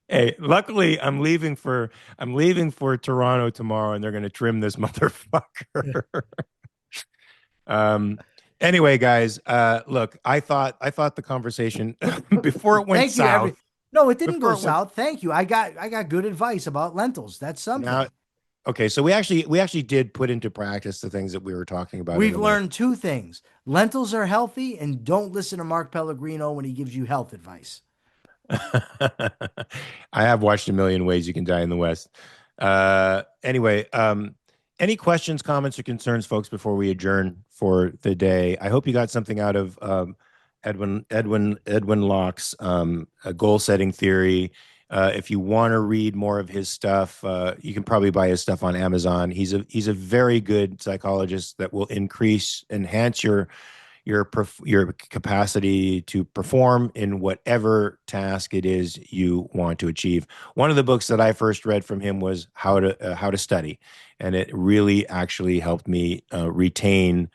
Speaker 1: Hey, luckily, I'm leaving for Toronto tomorrow, and they're going to trim this motherfucker. Um. Anyway, guys, look, I thought the conversation before it went
Speaker 2: Thank you,
Speaker 1: south,
Speaker 2: No, it didn't go
Speaker 1: before it went
Speaker 2: south. Thank you. I got good advice about lentils. That's
Speaker 1: now.
Speaker 2: something.
Speaker 1: Okay, so we actually did put into practice the things that we were talking about in
Speaker 2: We've
Speaker 1: the mic.
Speaker 2: learned two things. Lentils are healthy, and don't listen to Mark Pellegrino when he gives you health advice.
Speaker 1: I have watched A Million Ways You Can Die in the West. Anyway, any questions, comments, or concerns, folks, before we adjourn for the day? I hope you got something out of Edwin Locke's goal setting theory. If you want to read more of his stuff, you can probably buy his stuff on Amazon. He's a very good psychologist that will enhance your capacity to perform in whatever task it is you want to achieve. One of the books that I first read from him was How to Study, and it really actually helped me retain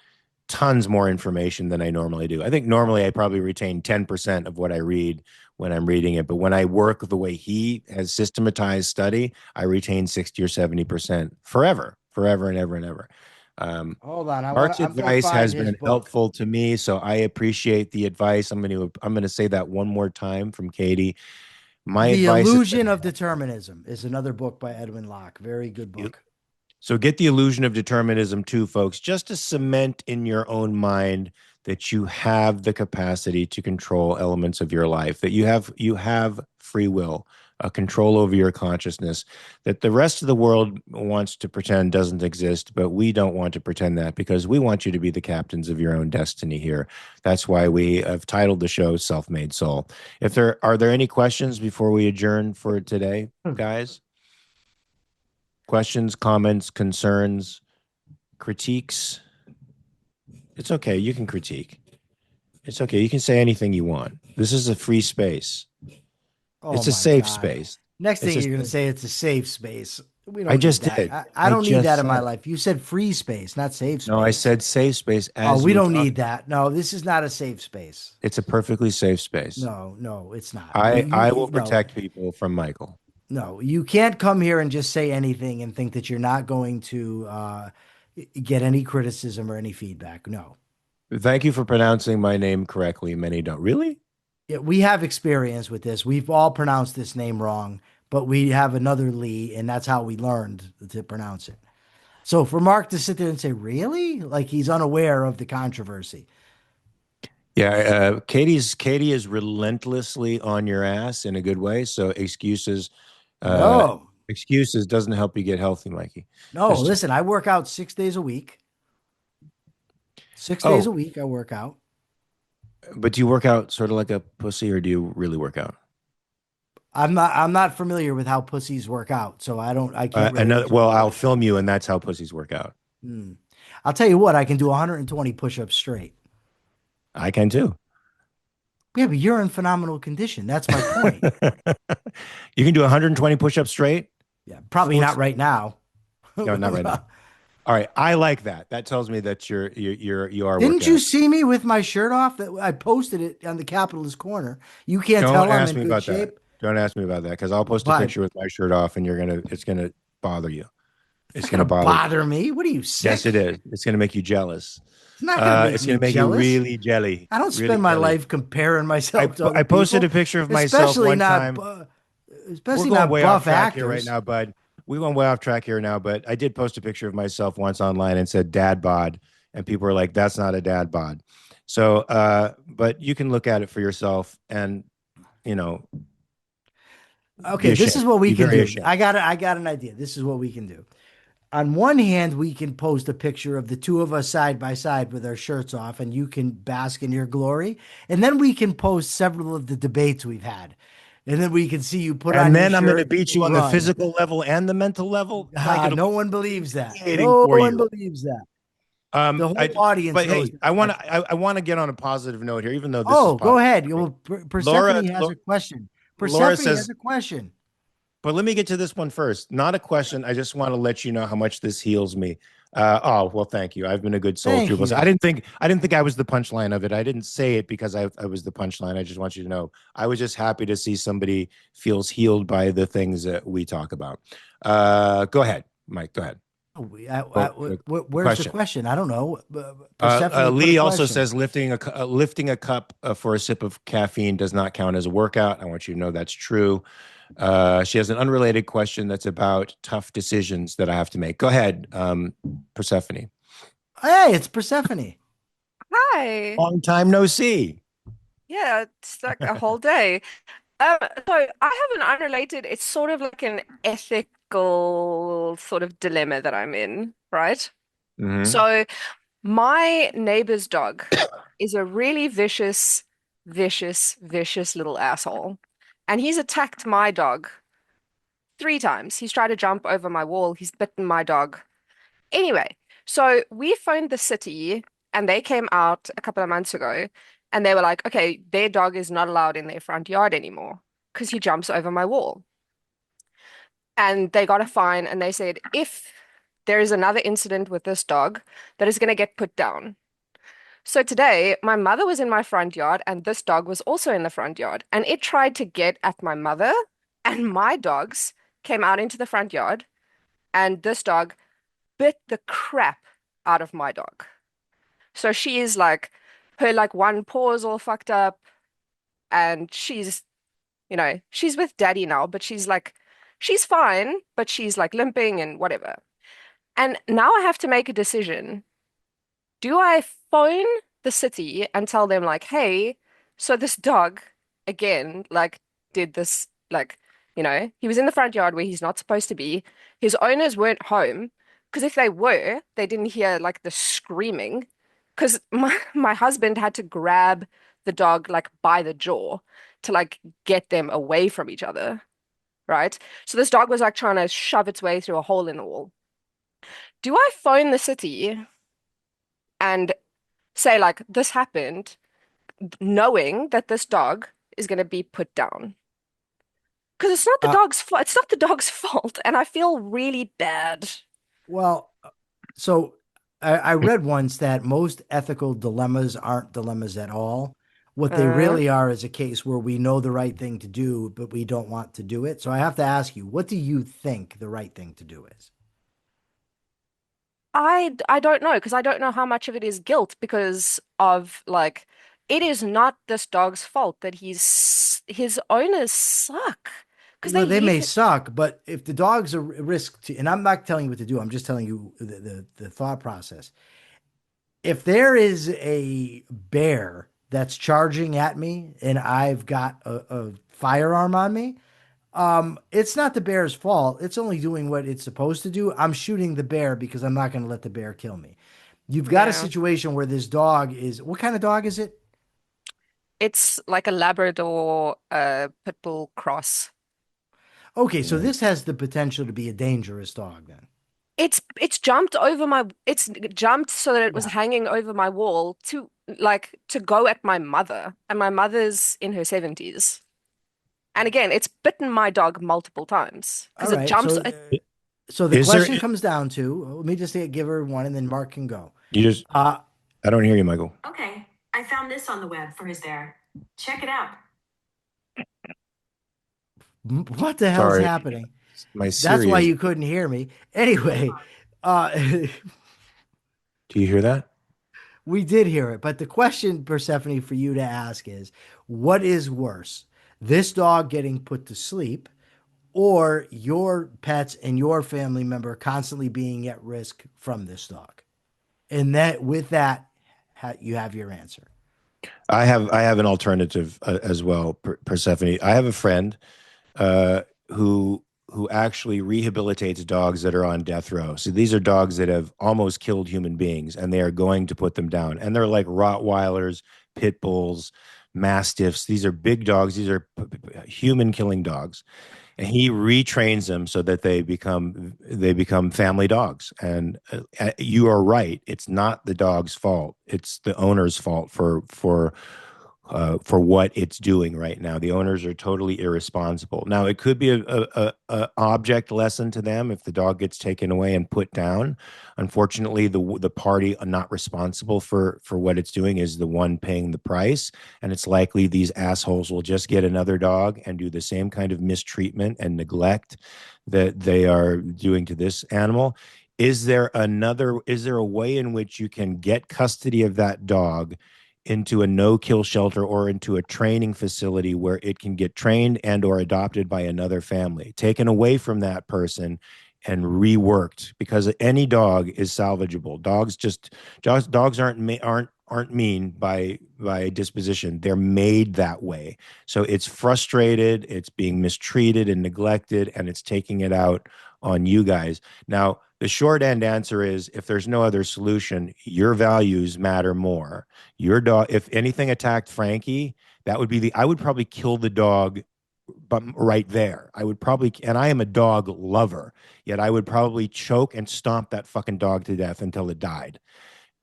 Speaker 1: tons more information than I normally do. I think normally I probably retain 10% of what I read when I'm reading it, but when I work the way he has systematized study, I retain 60 or 70% forever, forever and ever and ever. Um,
Speaker 2: Hold on,
Speaker 1: Mark's
Speaker 2: I'm gonna
Speaker 1: advice
Speaker 2: find
Speaker 1: has
Speaker 2: his
Speaker 1: been
Speaker 2: book.
Speaker 1: helpful to me, so I appreciate the advice. I'm going to say that one more time from Katie. My
Speaker 2: The
Speaker 1: advice has
Speaker 2: Illusion
Speaker 1: been
Speaker 2: of Determinism is another book by Edwin Locke. Very good book.
Speaker 1: so get the illusion of determinism too, folks, just to cement in your own mind that you have the capacity to control elements of your life, that you have free will, control over your consciousness, that the rest of the world wants to pretend doesn't exist, but we don't want to pretend that because we want you to be the captains of your own destiny here. That's why we have titled the show Self-Made Soul. If there are there any questions before we adjourn for today, guys? Questions, comments, concerns, critiques? It's okay. You can critique. It's okay. You can say anything you want. This is a free space.
Speaker 2: Oh
Speaker 1: It's a
Speaker 2: my
Speaker 1: safe
Speaker 2: God.
Speaker 1: space.
Speaker 2: Next
Speaker 1: It's
Speaker 2: thing
Speaker 1: a
Speaker 2: you're gonna say it's a safe space. We
Speaker 1: I
Speaker 2: don't need
Speaker 1: just
Speaker 2: that.
Speaker 1: did.
Speaker 2: I
Speaker 1: I
Speaker 2: don't need
Speaker 1: just
Speaker 2: that in my
Speaker 1: said it.
Speaker 2: life. You said free space, not safe
Speaker 1: No, I
Speaker 2: space.
Speaker 1: said safe space
Speaker 2: Oh,
Speaker 1: as
Speaker 2: we
Speaker 1: you were
Speaker 2: don't need
Speaker 1: talking.
Speaker 2: that. No, this is not a safe space.
Speaker 1: It's a perfectly safe space.
Speaker 2: No, no, it's not.
Speaker 1: I will
Speaker 2: No,
Speaker 1: protect people from Michael.
Speaker 2: no. You can't come here and just say anything and think that you're not going to get any criticism or any feedback. No.
Speaker 1: Thank you for pronouncing my name correctly. Many don't. Really?
Speaker 2: Yeah, we have experience with this. We've all pronounced this name wrong, but we have another Lee, and that's how we learned to pronounce it. So for Mark to sit there and say, really? Like he's unaware of the controversy.
Speaker 1: Yeah, Katie is relentlessly on your ass in a good way. So uh,
Speaker 2: No,
Speaker 1: excuses doesn't help you get healthy, Mikey.
Speaker 2: no,
Speaker 1: Just
Speaker 2: listen, I work out 6 days a week. 6 days
Speaker 1: oh,
Speaker 2: a week, I work out.
Speaker 1: but do you work out sort of like a pussy, or do you really work out?
Speaker 2: I'm not familiar with how pussies work out, so I can't really
Speaker 1: Another
Speaker 2: answer the
Speaker 1: well, I'll
Speaker 2: question.
Speaker 1: film you, and that's how pussies work out.
Speaker 2: Hmm. I'll tell you what, I can do 120 push-ups straight.
Speaker 1: I can too.
Speaker 2: Yeah, but you're in phenomenal condition. That's my point.
Speaker 1: You can do 120 push-ups straight.
Speaker 2: Yeah, probably not
Speaker 1: What's
Speaker 2: right now.
Speaker 1: no, not right now. All right, I like that. That tells me that you are
Speaker 2: Didn't
Speaker 1: working
Speaker 2: you
Speaker 1: out.
Speaker 2: see me with my shirt off? That I posted it on the Capitalist Corner. You can't
Speaker 1: Don't
Speaker 2: tell I'm
Speaker 1: ask
Speaker 2: in
Speaker 1: me
Speaker 2: good
Speaker 1: about that.
Speaker 2: shape.
Speaker 1: Don't ask me about that because I'll post a
Speaker 2: Why?
Speaker 1: picture with my shirt off, and it's gonna bother you.
Speaker 2: It's
Speaker 1: It's
Speaker 2: not
Speaker 1: gonna
Speaker 2: gonna
Speaker 1: bother you.
Speaker 2: bother me. What are you,
Speaker 1: Yes, it
Speaker 2: sick?
Speaker 1: is. It's gonna make you jealous.
Speaker 2: It's not gonna make
Speaker 1: It's
Speaker 2: me
Speaker 1: gonna make you
Speaker 2: jealous.
Speaker 1: really jelly,
Speaker 2: I don't
Speaker 1: really
Speaker 2: spend my
Speaker 1: jelly.
Speaker 2: life comparing
Speaker 1: I
Speaker 2: myself to other
Speaker 1: I posted
Speaker 2: people,
Speaker 1: a picture of myself
Speaker 2: especially
Speaker 1: one
Speaker 2: not,
Speaker 1: time. We're
Speaker 2: especially
Speaker 1: going
Speaker 2: not
Speaker 1: way off
Speaker 2: buff
Speaker 1: track here right
Speaker 2: actors.
Speaker 1: now, bud. We went way off track here now, but I did post a picture of myself once online and said dad bod, and people were like, "That's not a dad bod." So, but you can look at it for yourself and, you know, be
Speaker 2: Okay, this is
Speaker 1: ashamed,
Speaker 2: what we
Speaker 1: be
Speaker 2: can
Speaker 1: very
Speaker 2: do.
Speaker 1: ashamed.
Speaker 2: I got an idea. This is what we can do. On one hand, we can post a picture of the two of us side by side with our shirts off, and you can bask in your glory. And then we can post several of the debates we've had. And then we can see you put
Speaker 1: And
Speaker 2: on your
Speaker 1: then I'm going to
Speaker 2: shirt
Speaker 1: beat you
Speaker 2: and
Speaker 1: on the
Speaker 2: run.
Speaker 1: physical level and the mental level. Mike,
Speaker 2: Ah,
Speaker 1: it'll
Speaker 2: no
Speaker 1: be
Speaker 2: one believes that.
Speaker 1: humiliating
Speaker 2: No
Speaker 1: for
Speaker 2: one
Speaker 1: you.
Speaker 2: believes that. The whole
Speaker 1: I,
Speaker 2: audience
Speaker 1: but
Speaker 2: knows
Speaker 1: hey,
Speaker 2: that.
Speaker 1: I want to get on a positive note here, even though this is
Speaker 2: Oh, go
Speaker 1: positive
Speaker 2: ahead.
Speaker 1: for me. Laura,
Speaker 2: Persephone has a question.
Speaker 1: Laura
Speaker 2: Persephone has
Speaker 1: says,
Speaker 2: a question.
Speaker 1: but let me get to this one first. Not a question. I just want to let you know how much this heals me. Oh, well, thank you. I've been a good soul
Speaker 2: Thank
Speaker 1: trooper.
Speaker 2: you.
Speaker 1: I didn't think I was the punchline of it. I didn't say it because I was the punchline. I just want you to know. I was just happy to see somebody feels healed by the things that we talk about. Go ahead, Mike. Go ahead. Oh,
Speaker 2: Where's the
Speaker 1: question.
Speaker 2: question? I don't know. Persephone, put a
Speaker 1: Lee also
Speaker 2: question.
Speaker 1: says lifting a cup for a sip of caffeine does not count as a workout. I want you to know that's true. She has an unrelated question that's about tough decisions that I have to make. Go ahead, Persephone.
Speaker 2: Hey, it's Persephone.
Speaker 3: Hi.
Speaker 1: Long time no see.
Speaker 3: Yeah, it's like a whole day. So I have an unrelated, it's sort of like an ethical sort of dilemma that I'm in, right?
Speaker 1: Hmm.
Speaker 3: So my neighbor's dog is a really vicious little asshole. And he's attacked my dog 3 times. He's tried to jump over my wall. He's bitten my dog. Anyway, so we phoned the city and they came out a couple of months ago and they were like, okay, their dog is not allowed in their front yard anymore because he jumps over my wall. And they got a fine and they said, if there is another incident with this dog, that is going to get put down. So today, my mother was in my front yard and this dog was also in the front yard and it tried to get at my mother and my dogs came out into the front yard and this dog bit the crap out of my dog. So she is like, her like one paw is all fucked up, and she's with daddy now, but she's like, she's fine, but she's like limping and whatever. And now I have to make a decision. Do I phone the city and tell them like, hey, so this dog again, like, did this, like, he was in the front yard where he's not supposed to be. His owners weren't home because if they were, they didn't hear like the screaming. Because my husband had to grab the dog like by the jaw to like get them away from each other, right? So this dog was like trying to shove its way through a hole in the wall. Do I phone the city and say like this happened, knowing that this dog is going to be put down? Because it's not the
Speaker 2: Uh,
Speaker 3: dog's fault. It's not the dog's fault, and I feel really bad.
Speaker 2: well, so I read once that most ethical dilemmas aren't dilemmas at all. What they
Speaker 3: Uh,
Speaker 2: really are is a case where we know the right thing to do, but we don't want to do it. So I have to ask you, what do you think the right thing to do is?
Speaker 3: I don't know because I don't know how much of it is guilt because of like it is not this dog's fault that his owners suck because they
Speaker 2: Well, they may
Speaker 3: leave.
Speaker 2: suck, but if the dog's a risk to, and I'm not telling you what to do, I'm just telling you the thought process. If there is a bear that's charging at me and I've got a firearm on me, it's not the bear's fault. It's only doing what it's supposed to do. I'm shooting the bear because I'm not going to let the bear kill me. You've got a
Speaker 3: Yeah,
Speaker 2: situation where this dog is, what kind of dog is it?
Speaker 3: it's like a Labrador pit bull cross.
Speaker 2: Okay, so this has the potential to be a dangerous dog then.
Speaker 3: It's jumped so that it was
Speaker 2: Yeah.
Speaker 3: hanging over my wall to go at my mother, and my mother's in her 70s. And again, it's bitten my dog multiple times
Speaker 2: All
Speaker 3: because it
Speaker 2: right.
Speaker 3: jumps.
Speaker 2: So the
Speaker 1: Is there?
Speaker 2: question comes down to, let me just give her one and then Mark can go.
Speaker 1: You just.
Speaker 2: Uh,
Speaker 1: I don't hear you, Michael.
Speaker 4: Okay, I found this on the web for his there. Check it out.
Speaker 2: what the hell's
Speaker 1: Sorry,
Speaker 2: happening?
Speaker 1: my
Speaker 2: That's
Speaker 1: Siri
Speaker 2: why
Speaker 1: is.
Speaker 2: you couldn't hear me. Anyway, uh,
Speaker 1: Do you hear that?
Speaker 2: we did hear it, but the question, Persephone, for you to ask is, what is worse, this dog getting put to sleep, or your pets and your family member constantly being at risk from this dog? And that, with that, you have your answer.
Speaker 1: I have an alternative as well, Persephone. I have a friend uh, who actually rehabilitates dogs that are on death row. So these are dogs that have almost killed human beings, and they are going to put them down. And they're like Rottweilers, pit bulls, mastiffs. These are big dogs. These are human killing dogs, and he retrains them so that they become family dogs. And you are right, it's not the dog's fault, it's the owner's fault for what it's doing right now. The owners are totally irresponsible. Now, it could be a object lesson to them if the dog gets taken away and put down. Unfortunately, the party not responsible for what it's doing is the one paying the price, and it's likely these assholes will just get another dog and do the same kind of mistreatment and neglect that they are doing to this animal. Is there a way in which you can get custody of that dog into a no-kill shelter or into a training facility where it can get trained and or adopted by another family, taken away from that person and reworked? Because any dog is salvageable. Dogs aren't mean by disposition. They're made that way. So it's frustrated, it's being mistreated and neglected, and it's taking it out on you guys. Now, the short end answer is, if there's no other solution, your values matter more. Your dog, if anything attacked Frankie, that would be I would probably kill the dog, but right there. I would probably, and I am a dog lover, yet I would probably choke and stomp that fucking dog to death until it died,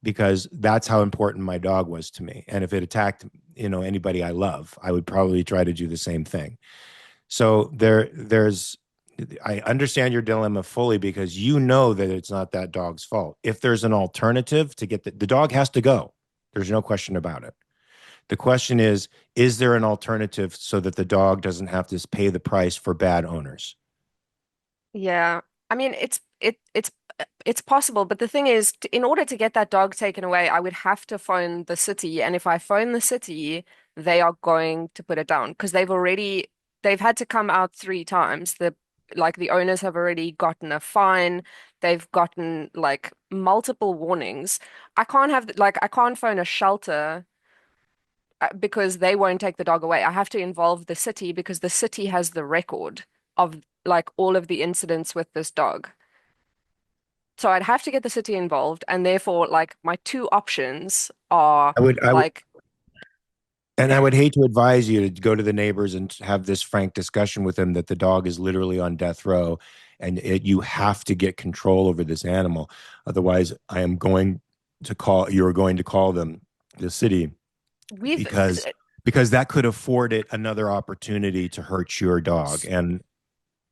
Speaker 1: because that's how important my dog was to me. And if it attacked, anybody I love, I would probably try to do the same thing. So I understand your dilemma fully, because you know that it's not that dog's fault. If there's an alternative to get the dog has to go. There's no question about it. The question is there an alternative so that the dog doesn't have to pay the price for bad owners?
Speaker 3: Yeah. I mean, it's possible, but the thing is, in order to get that dog taken away, I would have to phone the city, and if I phone the city, they are going to put it down because they've had to come out 3 times. The owners have already gotten a fine. They've gotten like multiple warnings. I can't phone a shelter because they won't take the dog away. I have to involve the city because the city has the record of like all of the incidents with this dog. So I'd have to get the city involved, and therefore, like my two options are
Speaker 1: I would,
Speaker 3: like,
Speaker 1: and I would hate to advise you to go to the neighbors and have this frank discussion with them that the dog is literally on death row, and you have to get control over this animal. Otherwise, you're going to call them, the city,
Speaker 3: we've
Speaker 1: because because that could afford it another opportunity to hurt your dog. And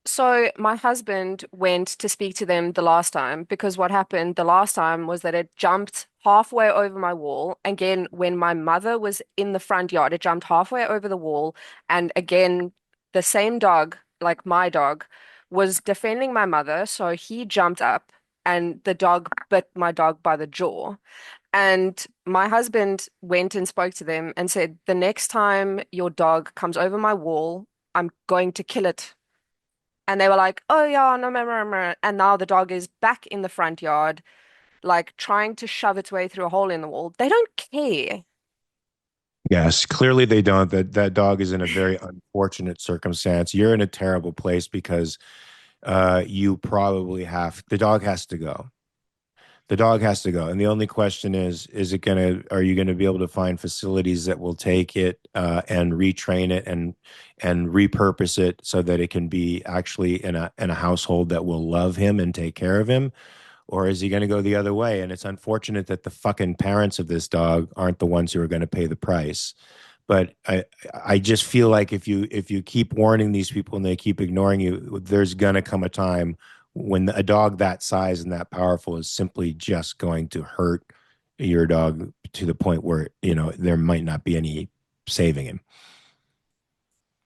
Speaker 3: So my husband went to speak to them the last time because what happened the last time was that it jumped halfway over my wall. Again, when my mother was in the front yard, it jumped halfway over the wall. And again, the same dog, like my dog, was defending my mother. So he jumped up and the dog bit my dog by the jaw. And my husband went and spoke to them and said, the next time your dog comes over my wall, I'm going to kill it. And they were like, oh yeah, no, meh, meh, meh. And now the dog is back in the front yard, like trying to shove its way through a hole in the wall. They don't care.
Speaker 1: yes, clearly they don't. That dog is in a very unfortunate circumstance. You're in a terrible place because you probably the dog has to go. The dog has to go. And the only question are you going to be able to find facilities that will take it and retrain it and repurpose it so that it can be actually in a household that will love him and take care of him? Or is he going to go the other way? And it's unfortunate that the fucking parents of this dog aren't the ones who are going to pay the price. But I just feel like if you keep warning these people and they keep ignoring you, there's gonna come a time when a dog that size and that powerful is simply just going to hurt your dog to the point where there might not be any saving him.
Speaker 3: Yeah,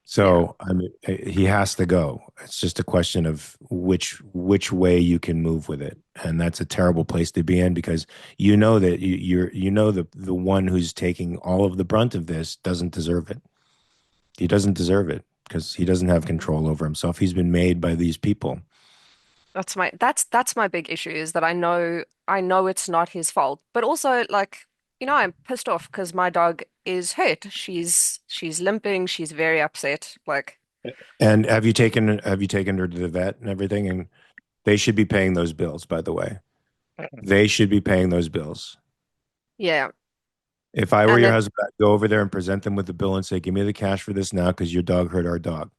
Speaker 1: So I mean, he has to go. It's just a question of which way you can move with it, and that's a terrible place to be in, because you know that the one who's taking all of the brunt of this doesn't deserve it. He doesn't deserve it because he doesn't have control over himself. He's been made by these people.
Speaker 3: that's my big issue is that I know it's not his fault, but also like I'm pissed off because my dog is hurt. She's limping. She's very upset. Like,
Speaker 1: And have you taken her to the vet and everything? And they should be paying those bills, by the way. They should be paying those bills.
Speaker 3: yeah.
Speaker 1: If I were
Speaker 3: And
Speaker 1: your
Speaker 3: then
Speaker 1: husband, I'd go over there and present them with the bill and say, "Give me the cash for this now, because your dog hurt our dog."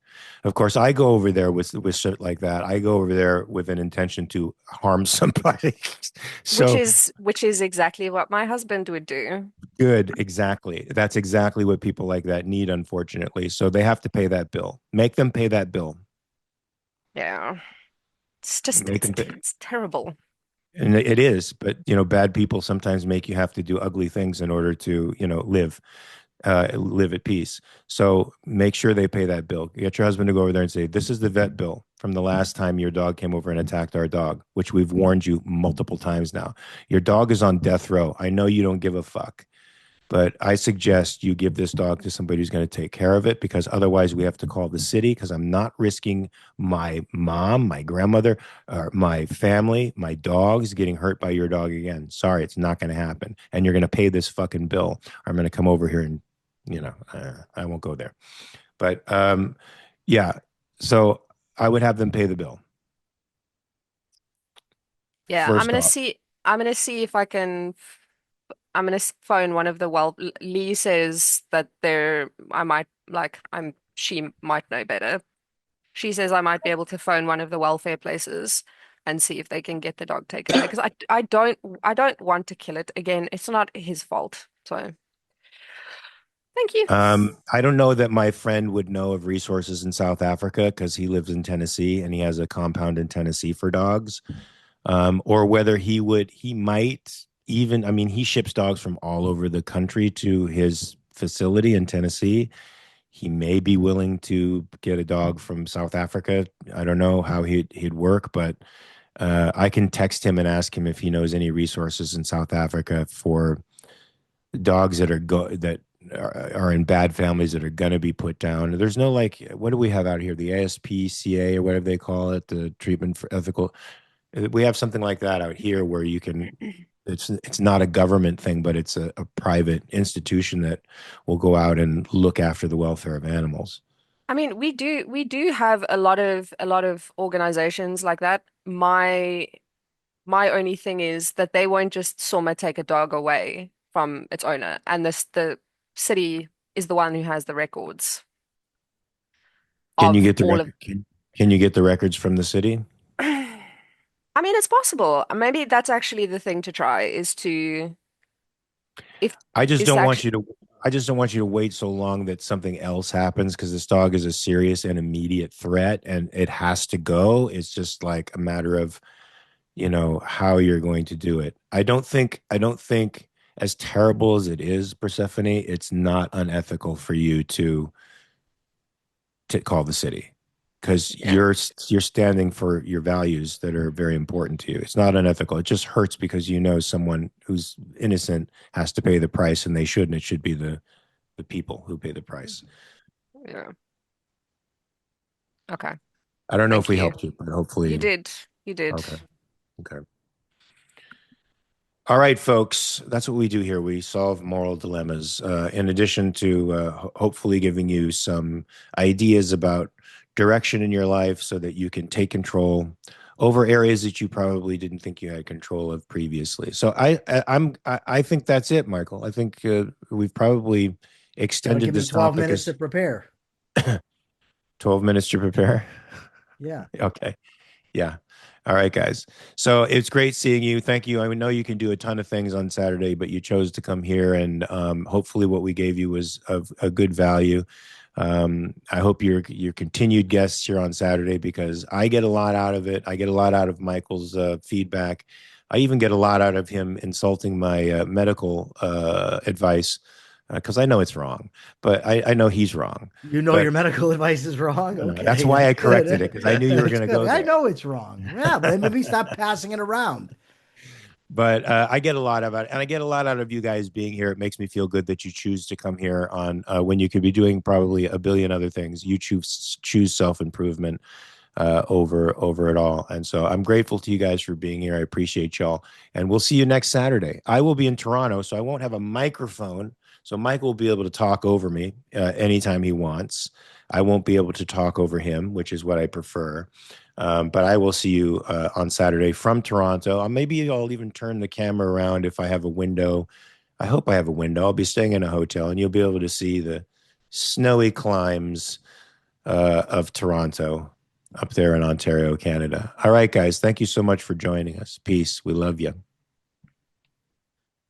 Speaker 1: Of course, I go over there with shit like that. I go over there with an intention to harm somebody.
Speaker 3: which
Speaker 1: So
Speaker 3: is which is exactly what my husband would do.
Speaker 1: good, exactly. That's exactly what people like that need, unfortunately. So they have to pay that bill. Make them pay that bill.
Speaker 3: Yeah. It's just
Speaker 1: Make them pay.
Speaker 3: it's terrible.
Speaker 1: And it is, but bad people sometimes make you have to do ugly things in order to, live at peace. So make sure they pay that bill. Get your husband to go over there and say, "This is the vet bill from the last time your dog came over and attacked our dog," which we've warned you multiple times now. Your dog is on death row. I know you don't give a fuck, but I suggest you give this dog to somebody who's going to take care of it, because otherwise we have to call the city, because I'm not risking my mom, my grandmother, or my family, my dogs getting hurt by your dog again. Sorry, it's not going to happen. And you're going to pay this fucking bill. I'm going to come over here and, I won't go there. But yeah, so I would have them pay the bill
Speaker 3: Yeah,
Speaker 1: first off.
Speaker 3: I'm gonna see if I can I'm gonna phone one of the Lee says that I might like I'm she might know better. She says I might be able to phone one of the welfare places and see if they can get the dog taken away because I don't want to kill it. Again, it's not his fault. So thank you.
Speaker 1: I don't know that my friend would know of resources in South Africa, because he lives in Tennessee and he has a compound in Tennessee for dogs. Or whether he might even, I mean, he ships dogs from all over the country to his facility in Tennessee. He may be willing to get a dog from South Africa. I don't know how he'd work, but I can text him and ask him if he knows any resources in South Africa for dogs that are in bad families that are going to be put down. There's no, like, what do we have out here? The ASPCA or whatever they call it, the treatment for ethical. We have something like that out here where you can. It's not a government thing, but it's a private institution that will go out and look after the welfare of animals.
Speaker 3: I mean, we do have a lot of organizations like that. My only thing is that they won't just soma take a dog away from its owner, and the city is the one who has the records
Speaker 1: Can you
Speaker 3: of
Speaker 1: get the
Speaker 3: all of.
Speaker 1: record? Can you get the records from the city?
Speaker 3: I mean, it's possible. Maybe that's actually the thing to try is to if
Speaker 1: I just
Speaker 3: is to
Speaker 1: don't want
Speaker 3: actually
Speaker 1: you to. I just don't want you to wait so long that something else happens, because this dog is a serious and immediate threat, and it has to go. It's just like a matter of how you're going to do it. I don't think as terrible as it is, Persephone, it's not unethical for you to call the city, because
Speaker 3: yeah.
Speaker 1: you're standing for your values that are very important to you. It's not unethical. It just hurts because someone who's innocent has to pay the price, and they shouldn't. It should be the people who pay the price.
Speaker 3: Yeah. Okay.
Speaker 1: I don't know if
Speaker 3: Thank
Speaker 1: we
Speaker 3: you.
Speaker 1: helped you, but
Speaker 3: You
Speaker 1: hopefully.
Speaker 3: did. You did.
Speaker 1: Okay. Okay. All right, folks, that's what we do here. We solve moral dilemmas. In addition to hopefully giving you some ideas about direction in your life so that you can take control over areas that you probably didn't think you had control of previously. So I think that's it, Michael. I think we've probably
Speaker 2: That'll
Speaker 1: extended
Speaker 2: give me
Speaker 1: this
Speaker 2: 12
Speaker 1: topic
Speaker 2: minutes to
Speaker 1: as
Speaker 2: prepare.
Speaker 1: 12 minutes to prepare.
Speaker 2: Yeah.
Speaker 1: Okay. Yeah. All right, guys. So it's great seeing you. Thank you. I know you can do a ton of things on Saturday, but you chose to come here, and hopefully, what we gave you was of a good value. I hope your continued guests here on Saturday, because I get a lot out of it. I get a lot out of Michael's feedback. I even get a lot out of him insulting my medical advice, because I know it's wrong, but I know he's wrong.
Speaker 2: You know your
Speaker 1: But
Speaker 2: medical advice is wrong.
Speaker 1: that's
Speaker 2: Okay,
Speaker 1: why
Speaker 2: that's
Speaker 1: I corrected
Speaker 2: good.
Speaker 1: it, because I knew you were
Speaker 2: That's
Speaker 1: going to
Speaker 2: good.
Speaker 1: go
Speaker 2: I
Speaker 1: there.
Speaker 2: know it's wrong. Yeah, but then maybe stop passing it around.
Speaker 1: But I get a lot of it, and I get a lot out of you guys being here. It makes me feel good that you choose to come here on when you could be doing probably a billion other things. You choose self improvement. over it all. And so I'm grateful to you guys for being here. I appreciate y'all. And we'll see you next Saturday. I will be in Toronto, so I won't have a microphone. So Michael will be able to talk over me anytime he wants. I won't be able to talk over him, which is what I prefer. But I will see you on Saturday from Toronto. Maybe I'll even turn the camera around if I have a window. I hope I have a window. I'll be staying in a hotel, and you'll be able to see the snowy climes of Toronto up there in Ontario, Canada. All right, guys. Thank you so much for joining us. Peace. We love you.